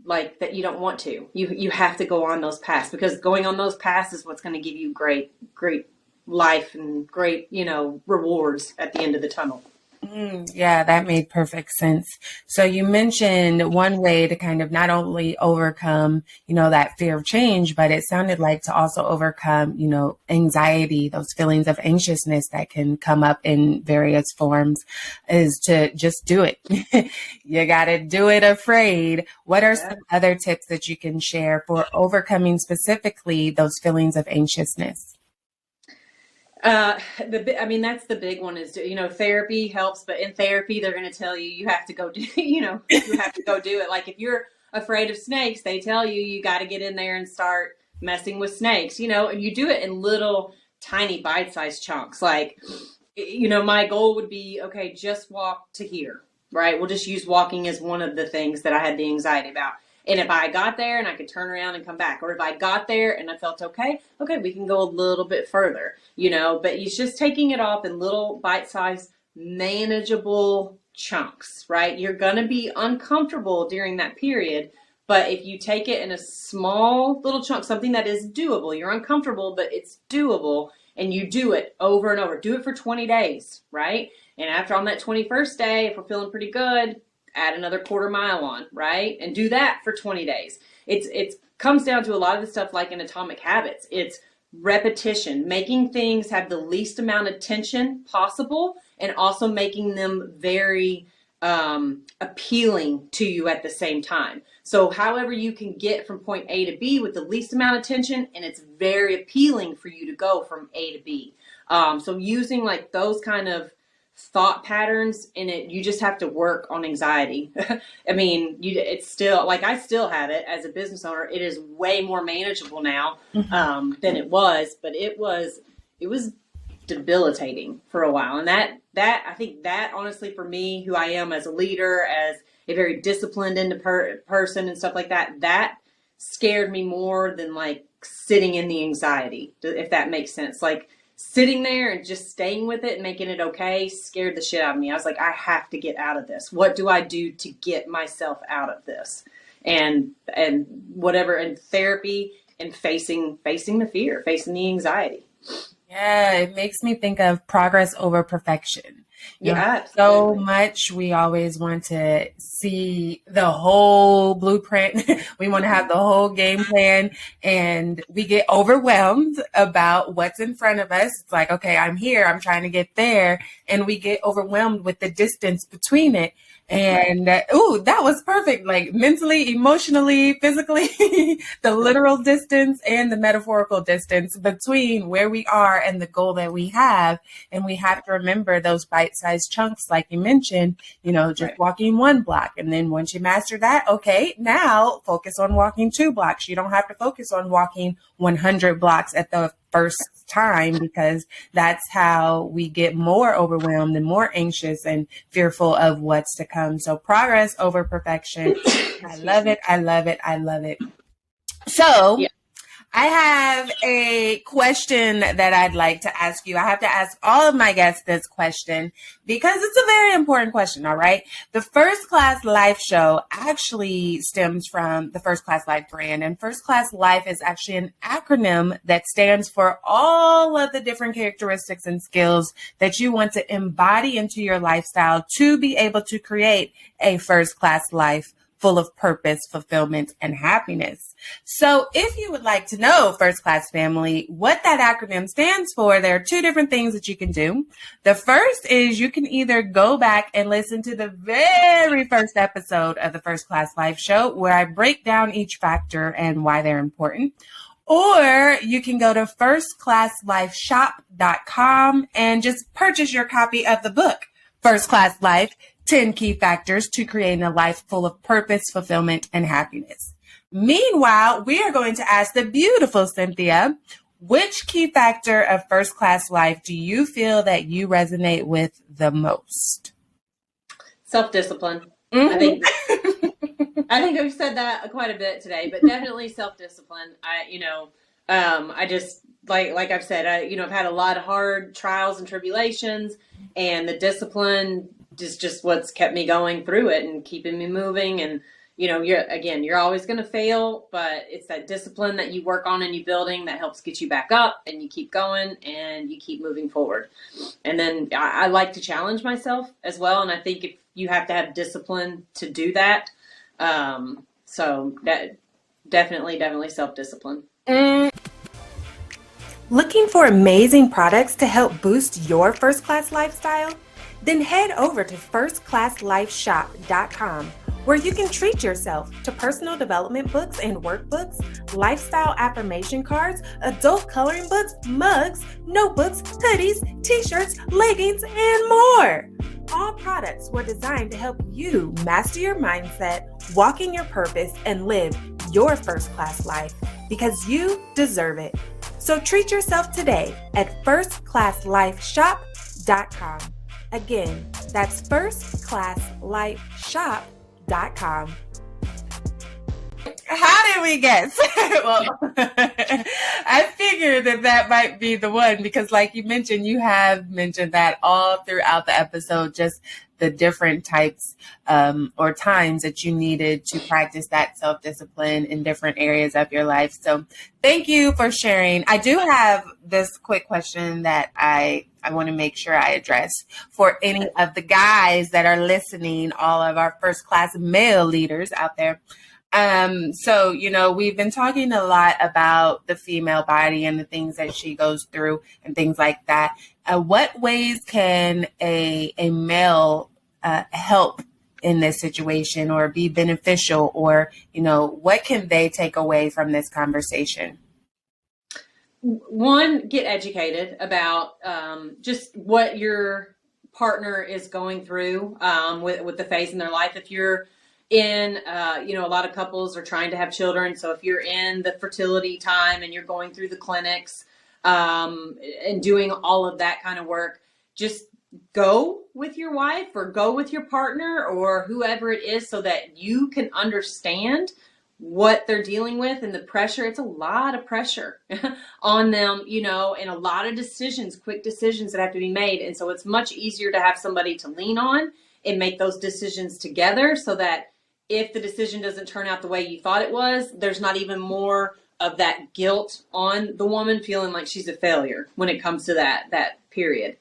like that you don't want to. You have to go on those paths, because going on those paths is what's going to give you great life and great, rewards at the end of the tunnel. Yeah, that made perfect sense. So you mentioned one way to kind of not only overcome, that fear of change, but it sounded like to also overcome, anxiety, those feelings of anxiousness that can come up in various forms, is to just do it. You got to do it afraid. What are some other tips that you can share for overcoming specifically those feelings of anxiousness? That's the big one is, therapy helps, but in therapy, they're going to tell you have to go do, you have to go do it. Like if you're afraid of snakes, they tell you got to get in there and start messing with snakes, and you do it in little tiny bite-sized chunks. Like, my goal would be, okay, just walk to here, right? We'll just use walking as one of the things that I had the anxiety about. And if I got there and I could turn around and come back, or if I got there and I felt okay, we can go a little bit further, but it's just taking it off in little bite-sized, manageable chunks, right? You're going to be uncomfortable during that period, but if you take it in a small little chunk, something that is doable, you're uncomfortable, but it's doable, and you do it over and over. Do it for 20 days, right? And after on that 21st day, if we're feeling pretty good, add another quarter mile on, right? And do that for 20 days. It comes down to a lot of the stuff like in Atomic Habits. It's repetition, making things have the least amount of tension possible, and also making them very appealing to you at the same time. So however you can get from point A to B with the least amount of tension, and it's very appealing for you to go from A to B. So using like those kind of thought patterns in it, you just have to work on anxiety. It's still like, I still have it as a business owner. It is way more manageable now than it was, but it was debilitating for a while. And that I think that honestly, for me, who I am as a leader, as a very disciplined person and stuff like that scared me more than like sitting in the anxiety, if that makes sense. Like sitting there and just staying with it and making it okay scared the shit out of me. I was like, I have to get out of this. What do I do to get myself out of this? And whatever, and therapy and facing the fear, facing the anxiety. Yeah, it makes me think of progress over perfection. Yeah, so much we always want to see the whole blueprint. We want to have the whole game plan, and we get overwhelmed about what's in front of us. It's like, okay, I'm here, I'm trying to get there, and we get overwhelmed with the distance between it. And that was perfect. Like mentally, emotionally, physically, the literal distance and the metaphorical distance between where we are and the goal that we have. And we have to remember those bite-sized chunks, like you mentioned, just walking 1 block. And then once you master that, okay, now focus on walking 2 blocks. You don't have to focus on walking 100 blocks at the first time, because that's how we get more overwhelmed and more anxious and fearful of what's to come. So progress over perfection. I love it. I love it. I love it. So yeah. I have a question that I'd like to ask you. I have to ask all of my guests this question because it's a very important question, all right? The First Class Life show actually stems from the First Class Life brand, and First Class Life is actually an acronym that stands for all of the different characteristics and skills that you want to embody into your lifestyle to be able to create a first class life full of purpose, fulfillment, and happiness. So if you would like to know, First Class family, what that acronym stands for, there are 2 different things that you can do. The first is you can either go back and listen to the very first episode of the First Class Life show, where I break down each factor and why they're important. Or you can go to firstclasslifeshop.com and just purchase your copy of the book, First Class Life, 10 key factors to creating a life full of purpose, fulfillment, and happiness. Meanwhile, we are going to ask the beautiful Cynthia, which key factor of first class life do you feel that you resonate with the most? Self-discipline. Mm-hmm. I think I've said that quite a bit today, but definitely self-discipline. I just, like I've said, I've had a lot of hard trials and tribulations, and the discipline is just what's kept me going through it and keeping me moving. And, you're always going to fail, but it's that discipline that you work on and you building that helps get you back up, and you keep going and you keep moving forward. And then I like to challenge myself as well. And I think if you have to have discipline to do that. So that definitely self-discipline. Looking for amazing products to help boost your first class lifestyle? Then head over to firstclasslifeshop.com, where you can treat yourself to personal development books and workbooks, lifestyle affirmation cards, adult coloring books, mugs, notebooks, hoodies, t-shirts, leggings, and more. All products were designed to help you master your mindset, walk in your purpose, and live your first class life, because you deserve it. So treat yourself today at firstclasslifeshop.com. Again, that's firstclasslifeshop.com. How did we guess? Well, I figured that might be the one, because like you mentioned, you have mentioned that all throughout the episode, just the different types or times that you needed to practice that self-discipline in different areas of your life. So thank you for sharing. I do have this quick question that I want to make sure I address for any of the guys that are listening, all of our first class male leaders out there. So, we've been talking a lot about the female body and the things that she goes through and things like that. What ways can a male help in this situation or be beneficial, or, what can they take away from this conversation? One, get educated about just what your partner is going through with the phase in their life. If you're in, a lot of couples are trying to have children. So if you're in the fertility time and you're going through the clinics and doing all of that kind of work, just go with your wife or go with your partner or whoever it is, so that you can understand what they're dealing with and the pressure. It's a lot of pressure on them, and a lot of decisions, quick decisions that have to be made. And so it's much easier to have somebody to lean on and make those decisions together, so that if the decision doesn't turn out the way you thought it was, there's not even more of that guilt on the woman feeling like she's a failure when it comes to that period.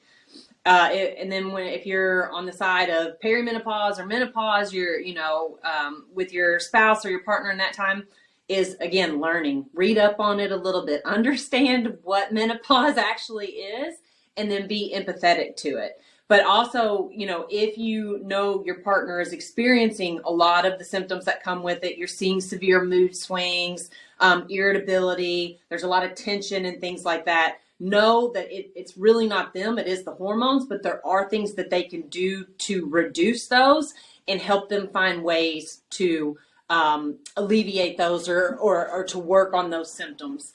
And then if you're on the side of perimenopause or menopause, you're, with your spouse or your partner in that time, is again, learning, read up on it a little bit, understand what menopause actually is, and then be empathetic to it. But also, if your partner is experiencing a lot of the symptoms that come with it, you're seeing severe mood swings, irritability, there's a lot of tension and things like that, know that it's really not them, it is the hormones, but there are things that they can do to reduce those and help them find ways to alleviate those or to work on those symptoms.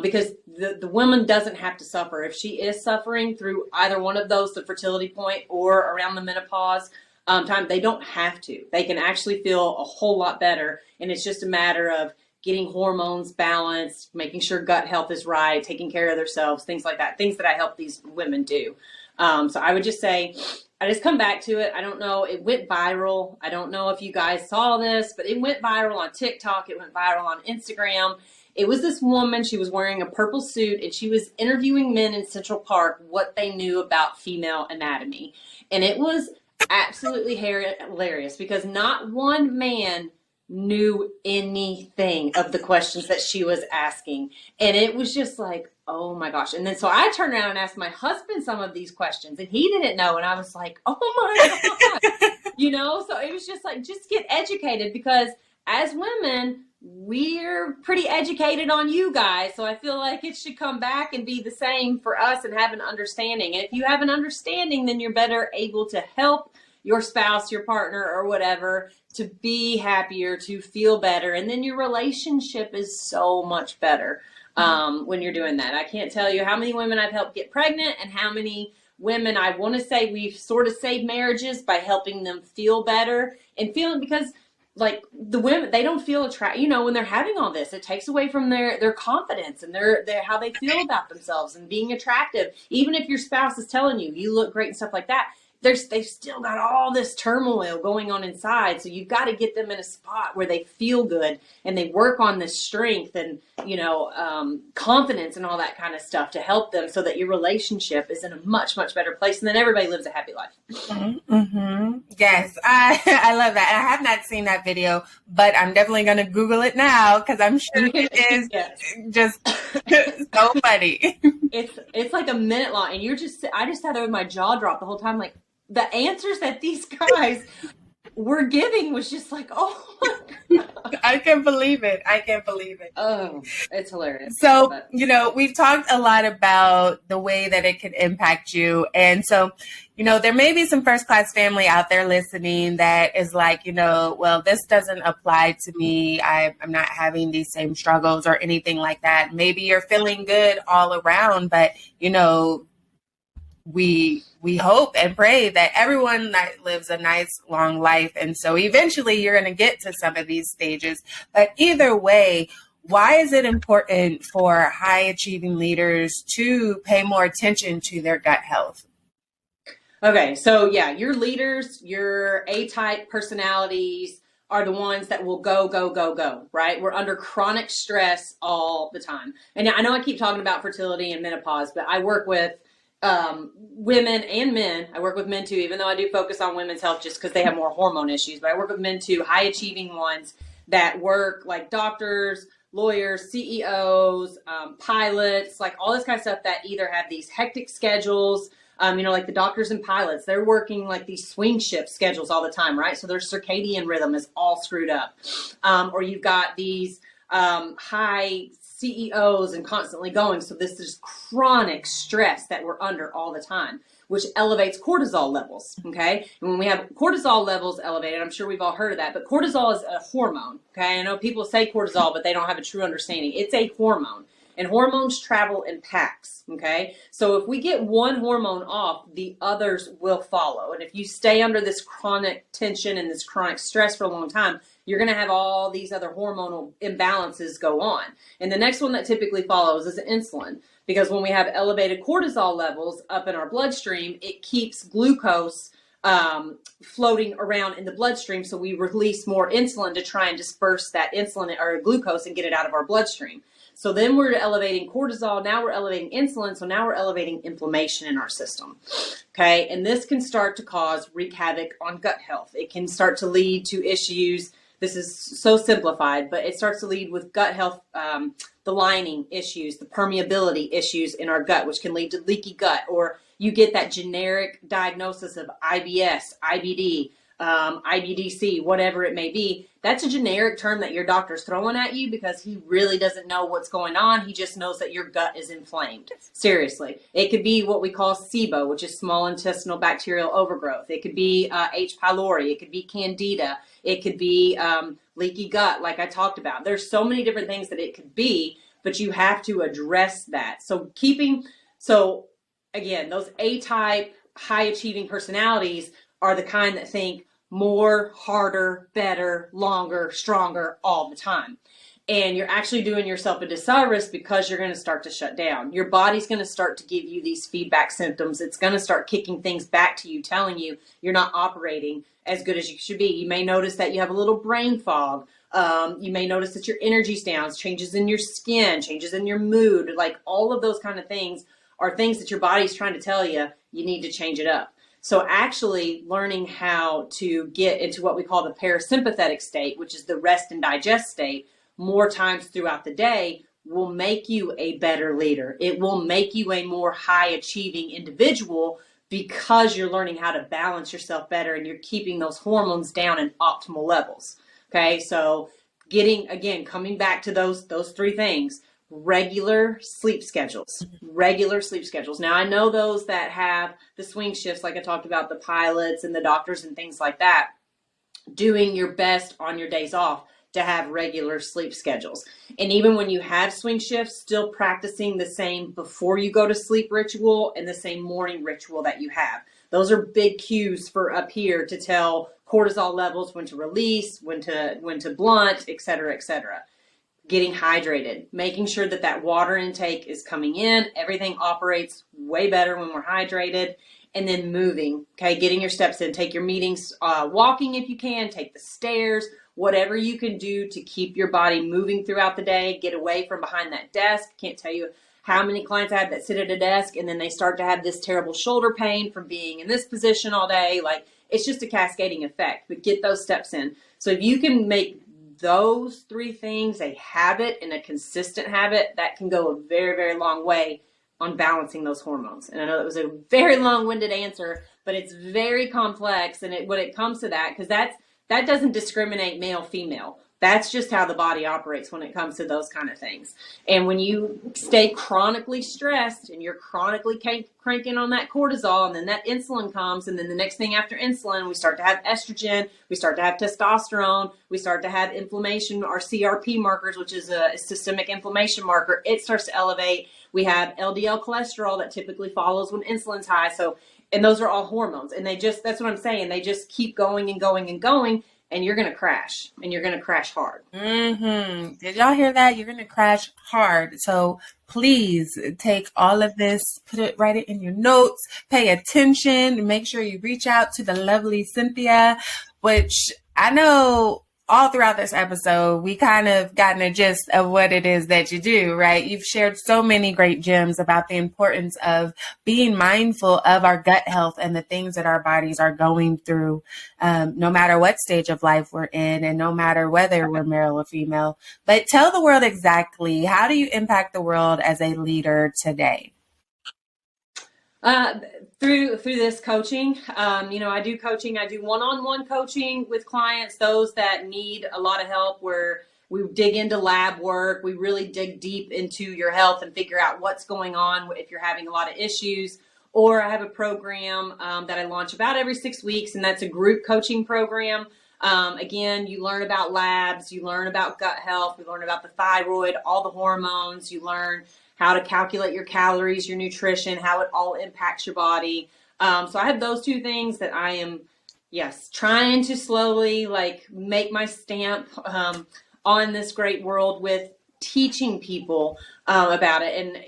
Because the woman doesn't have to suffer. If she is suffering through either one of those, the fertility point or around the menopause time, they don't have to. They can actually feel a whole lot better. And it's just a matter of getting hormones balanced, making sure gut health is right, taking care of themselves, things like that, things that I help these women do. So I would just say, I just come back to it. I don't know. It went viral. I don't know if you guys saw this, but it went viral on TikTok. It went viral on Instagram. It was this woman, she was wearing a purple suit, and she was interviewing men in Central Park what they knew about female anatomy. And it was absolutely hilarious, because not one man knew anything of the questions that she was asking. And it was just like, oh my gosh. And then so I turned around and asked my husband some of these questions, and he didn't know. And I was like, oh my God. So it was just like, just get educated, because as women, we're pretty educated on you guys. So I feel like it should come back and be the same for us and have an understanding. And if you have an understanding, then you're better able to help your spouse, your partner, or whatever, to be happier, to feel better. And then your relationship is so much better when you're doing that. I can't tell you how many women I've helped get pregnant and how many women I want to say we've sort of saved marriages by helping them feel better and feeling, because like the women, they don't feel attract, when they're having all this, it takes away from their confidence and their how they feel about themselves and being attractive. Even if your spouse is telling you, you look great and stuff like that, they've still got all this turmoil going on inside. So you've got to get them in a spot where they feel good and they work on this strength and, confidence and all that kind of stuff to help them so that your relationship is in a much, much better place. And then everybody lives a happy life. Mm-hmm. Yes, I love that. I have not seen that video, but I'm definitely going to Google it now because I'm sure it is just so funny. It's like a minute long, and I just had my jaw drop the whole time. Like the answers that these guys were giving was just like, oh my God. I can't believe it. Oh, it's hilarious. So, we've talked a lot about the way that it can impact you. And so, there may be some first class family out there listening that is like, well, this doesn't apply to me. I'm not having these same struggles or anything like that. Maybe you're feeling good all around, but, we hope and pray that everyone lives a nice long life. And so eventually you're going to get to some of these stages. But either way, why is it important for high achieving leaders to pay more attention to their gut health? Okay, so your leaders, your A-type personalities are the ones that will go, right? We're under chronic stress all the time. And I know I keep talking about fertility and menopause, but I work with women and men. I work with men too, even though I do focus on women's health just because they have more hormone issues. But I work with men too, high achieving ones that work like doctors, lawyers, CEOs, pilots, like all this kind of stuff that either have these hectic schedules, like the doctors and pilots, they're working like these swing shift schedules all the time, right? So their circadian rhythm is all screwed up. Or you've got these high CEOs and constantly going. So this is chronic stress that we're under all the time, which elevates cortisol levels. Okay. And when we have cortisol levels elevated, I'm sure we've all heard of that, but cortisol is a hormone. Okay. I know people say cortisol, but they don't have a true understanding. It's a hormone, and hormones travel in packs. Okay. So if we get one hormone off, the others will follow. And if you stay under this chronic tension and this chronic stress for a long time, you're going to have all these other hormonal imbalances go on. And the next one that typically follows is insulin, because when we have elevated cortisol levels up in our bloodstream, it keeps glucose floating around in the bloodstream. So we release more insulin to try and disperse that insulin or glucose and get it out of our bloodstream. So then we're elevating cortisol. Now we're elevating insulin. So now we're elevating inflammation in our system. Okay. And this can start to wreak havoc on gut health. It can start to lead to issues. This is so simplified, but it starts to lead with gut health, the lining issues, the permeability issues in our gut, which can lead to leaky gut, or you get that generic diagnosis of IBS, IBD, IBDC, whatever it may be. That's a generic term that your doctor's throwing at you because he really doesn't know what's going on. He just knows that your gut is inflamed. Seriously. It could be what we call SIBO, which is small intestinal bacterial overgrowth. It could be H. pylori. It could be candida. It could be leaky gut, like I talked about. There's so many different things that it could be, but you have to address that. So again, those A-type, high-achieving personalities are the kind that think more, harder, better, longer, stronger all the time. And you're actually doing yourself a disservice because you're going to start to shut down. Your body's going to start to give you these feedback symptoms. It's going to start kicking things back to you, telling you you're not operating as good as you should be. You may notice that you have a little brain fog. You may notice that your energy's down, changes in your skin, changes in your mood. Like all of those kind of things are things that your body's trying to tell you need to change it up. So actually learning how to get into what we call the parasympathetic state, which is the rest and digest state, more times throughout the day will make you a better leader. It will make you a more high achieving individual because you're learning how to balance yourself better and you're keeping those hormones down in optimal levels. Okay, so coming back to those three things: regular sleep schedules. Now, I know those that have the swing shifts, like I talked about, the pilots and the doctors and things like that, doing your best on your days off to have regular sleep schedules. And even when you have swing shifts, still practicing the same before you go to sleep ritual and the same morning ritual that you have. Those are big cues for up here to tell cortisol levels, when to release, when to blunt, et cetera, et cetera. Getting hydrated, making sure that that water intake is coming in. Everything operates way better when we're hydrated. And then moving, okay, getting your steps in. Take your meetings, walking if you can, take the stairs, whatever you can do to keep your body moving throughout the day. Get away from behind that desk. Can't tell you how many clients I have that sit at a desk and then they start to have this terrible shoulder pain from being in this position all day. Like, it's just a cascading effect, but get those steps in. So if you can make those 3 things a habit and a consistent habit, that can go a very, very long way on balancing those hormones. And I know that was a very long-winded answer, but it's very complex. And when it comes to that, because that doesn't discriminate male, female. That's just how the body operates when it comes to those kind of things. And when you stay chronically stressed and you're chronically cranking on that cortisol, and then that insulin comes, and then the next thing after insulin, we start to have estrogen, we start to have testosterone, we start to have inflammation, our CRP markers, which is a systemic inflammation marker. It starts to elevate. We have LDL cholesterol that typically follows when insulin's high. So, and those are all hormones. And that's what I'm saying. They just keep going and going and going. And you're going to crash, and you're going to crash hard. Mm-hmm. Did y'all hear that? You're going to crash hard. So please take all of this, write it in your notes, pay attention, make sure you reach out to the lovely Cynthia, which I know all throughout this episode, we kind of gotten a gist of what it is that you do, right? You've shared so many great gems about the importance of being mindful of our gut health and the things that our bodies are going through, no matter what stage of life we're in and no matter whether we're male or female. But tell the world exactly, how do you impact the world as a leader today? Through this coaching, I do coaching. I do one-on-one coaching with clients, those that need a lot of help, where we dig into lab work. We really dig deep into your health and figure out what's going on if you're having a lot of issues. Or I have a program that I launch about every 6 weeks, and that's a group coaching program. Again, you learn about labs, you learn about gut health, we learn about the thyroid, all the hormones, you learn how to calculate your calories, your nutrition, how it all impacts your body. So I have those 2 things that I am, trying to slowly make my stamp on this great world with teaching people about it. And,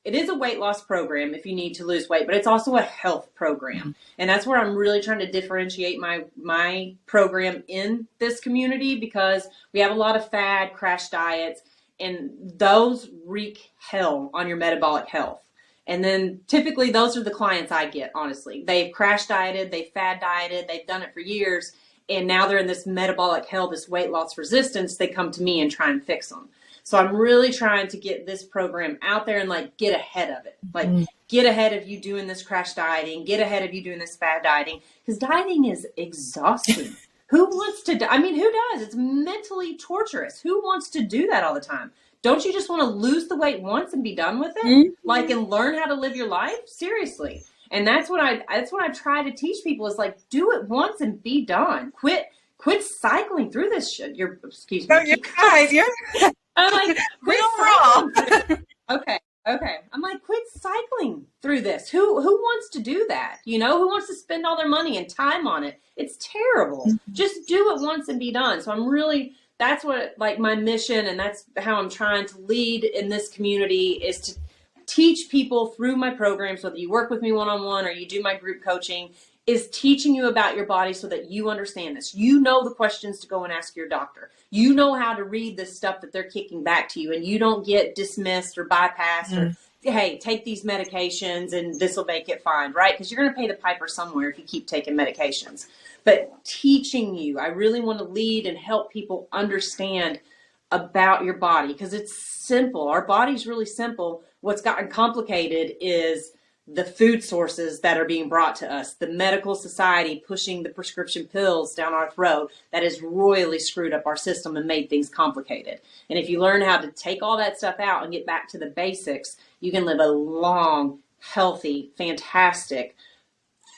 it is a weight loss program if you need to lose weight, but it's also a health program. And that's where I'm really trying to differentiate my program in this community, because we have a lot of fad crash diets, and those wreak hell on your metabolic health. And then typically those are the clients I get, honestly. They've crash dieted, they've fad dieted, they've done it for years, and now they're in this metabolic hell, this weight loss resistance. They come to me and try and fix them. So I'm really trying to get this program out there and get ahead of it. Get ahead of you doing this crash dieting, get ahead of you doing this fad dieting, because dieting is exhausting. Who wants to, who does? It's mentally torturous. Who wants to do that all the time? Don't you just want to lose the weight once and be done with it? And learn how to live your life? Seriously. And that's what I try to teach people is do it once and be done. Quit cycling through this shit. Excuse me. No, you're fine. I'm quit cycling. Okay. I'm quit cycling through this. Who wants to do that? Who wants to spend all their money and time on it? It's terrible. Just do it once and be done. So that's what my mission, and that's how I'm trying to lead in this community, is to teach people through my programs, whether you work with me one-on-one or you do my group coaching, is teaching you about your body so that you understand this. You know the questions to go and ask your doctor. You know how to read this stuff that they're kicking back to you, and you don't get dismissed or bypassed or, hey, take these medications and this will make it fine, right? Because you're going to pay the piper somewhere if you keep taking medications. But teaching you, I really want to lead and help people understand about your body, because it's simple. Our body's really simple. What's gotten complicated is the food sources that are being brought to us, the medical society pushing the prescription pills down our throat, that has royally screwed up our system and made things complicated. And if you learn how to take all that stuff out and get back to the basics, you can live a long, healthy, fantastic,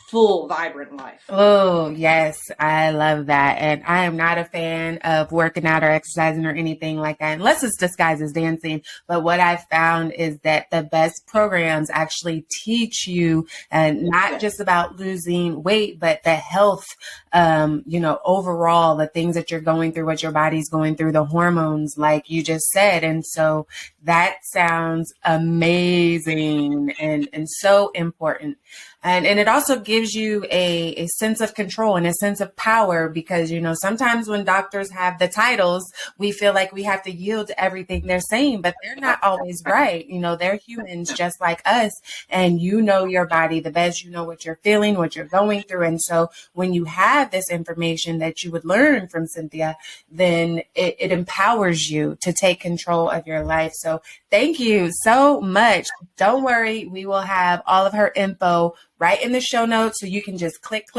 full, vibrant life. Oh, yes. I love that. And I am not a fan of working out or exercising or anything like that, unless it's disguised as dancing. But what I've found is that the best programs actually teach you not just about losing weight, but the health, overall, the things that you're going through, what your body's going through, the hormones, like you just said. And so that sounds amazing and so important. And it also gives you a sense of control and a sense of power because, sometimes when doctors have the titles, we feel like we have to yield to everything they're saying, but they're not always right. They're humans just like us, and you know your body the best. You know what you're feeling, what you're going through. And so when you have this information that you would learn from Cynthia, then it empowers you to take control of your life. So thank you so much. Don't worry. We will have all of her info right in the show notes so you can just click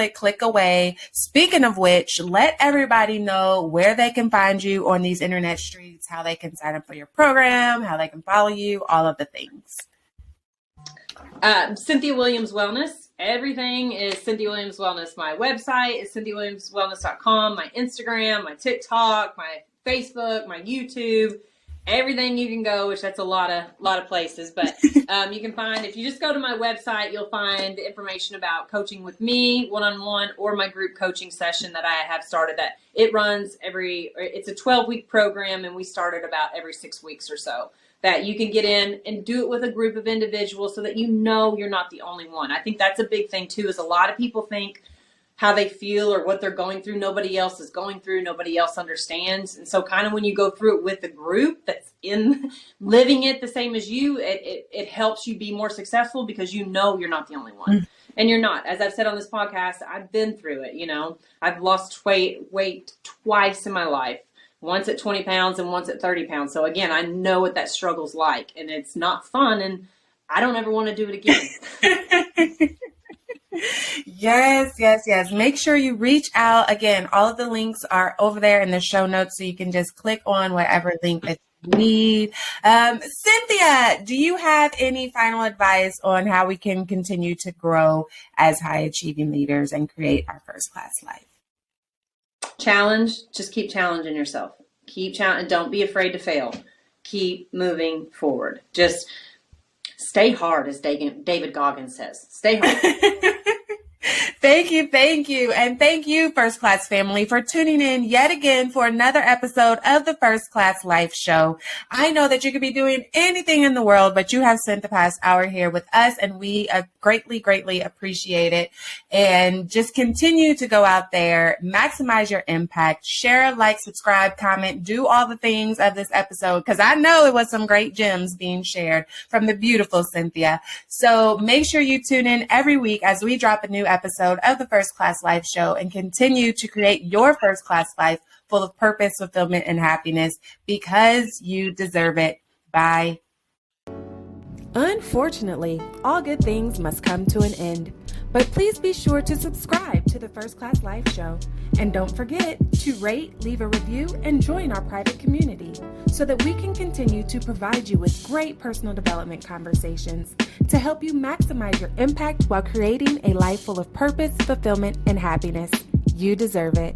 away. Speaking of which, let everybody know where they can find you on these internet streets, how they can sign up for your program, how they can follow you, all of the things. Cynthia Williams Wellness. Everything is Cynthia Williams Wellness. My website is cynthiawilliamswellness.com. My Instagram, my TikTok, my Facebook, my YouTube. Everything you can go, which that's a lot of places, but you can find, if you just go to my website, you'll find information about coaching with me one-on-one or my group coaching session that I have started. That it runs it's a 12-week program, and we started about every 6 weeks or so, that you can get in and do it with a group of individuals so that you're not the only one. I think that's a big thing too, is a lot of people think how they feel or what they're going through, nobody else is going through, nobody else understands. And so kind of when you go through it with a group that's in living it the same as you, it helps you be more successful because you're not the only one. And you're not. As I've said on this podcast, I've been through it. I've lost weight twice in my life, once at 20 pounds and once at 30 pounds. So again, I know what that struggle's like, and it's not fun, and I don't ever want to do it again. Yes. Make sure you reach out. Again, all of the links are over there in the show notes, so you can just click on whatever link that you need. Cynthia, do you have any final advice on how we can continue to grow as high achieving leaders and create our first class life? Challenge. Just keep challenging yourself. Keep challenging. Don't be afraid to fail. Keep moving forward. Just stay hard, as David Goggins says. Stay hard. Thank you. And thank you, First Class family, for tuning in yet again for another episode of the First Class Life Show. I know that you could be doing anything in the world, but you have spent the past hour here with us, and we greatly appreciate it. And just continue to go out there, maximize your impact, share, like, subscribe, comment, do all the things of this episode, because I know it was some great gems being shared from the beautiful Cynthia. So make sure you tune in every week as we drop a new episode of the First Class Life Show and continue to create your first class life full of purpose, fulfillment, and happiness, because you deserve it. Bye. Unfortunately, all good things must come to an end. But please be sure to subscribe to the First Class Life Show. And don't forget to rate, leave a review, and join our private community so that we can continue to provide you with great personal development conversations to help you maximize your impact while creating a life full of purpose, fulfillment, and happiness. You deserve it.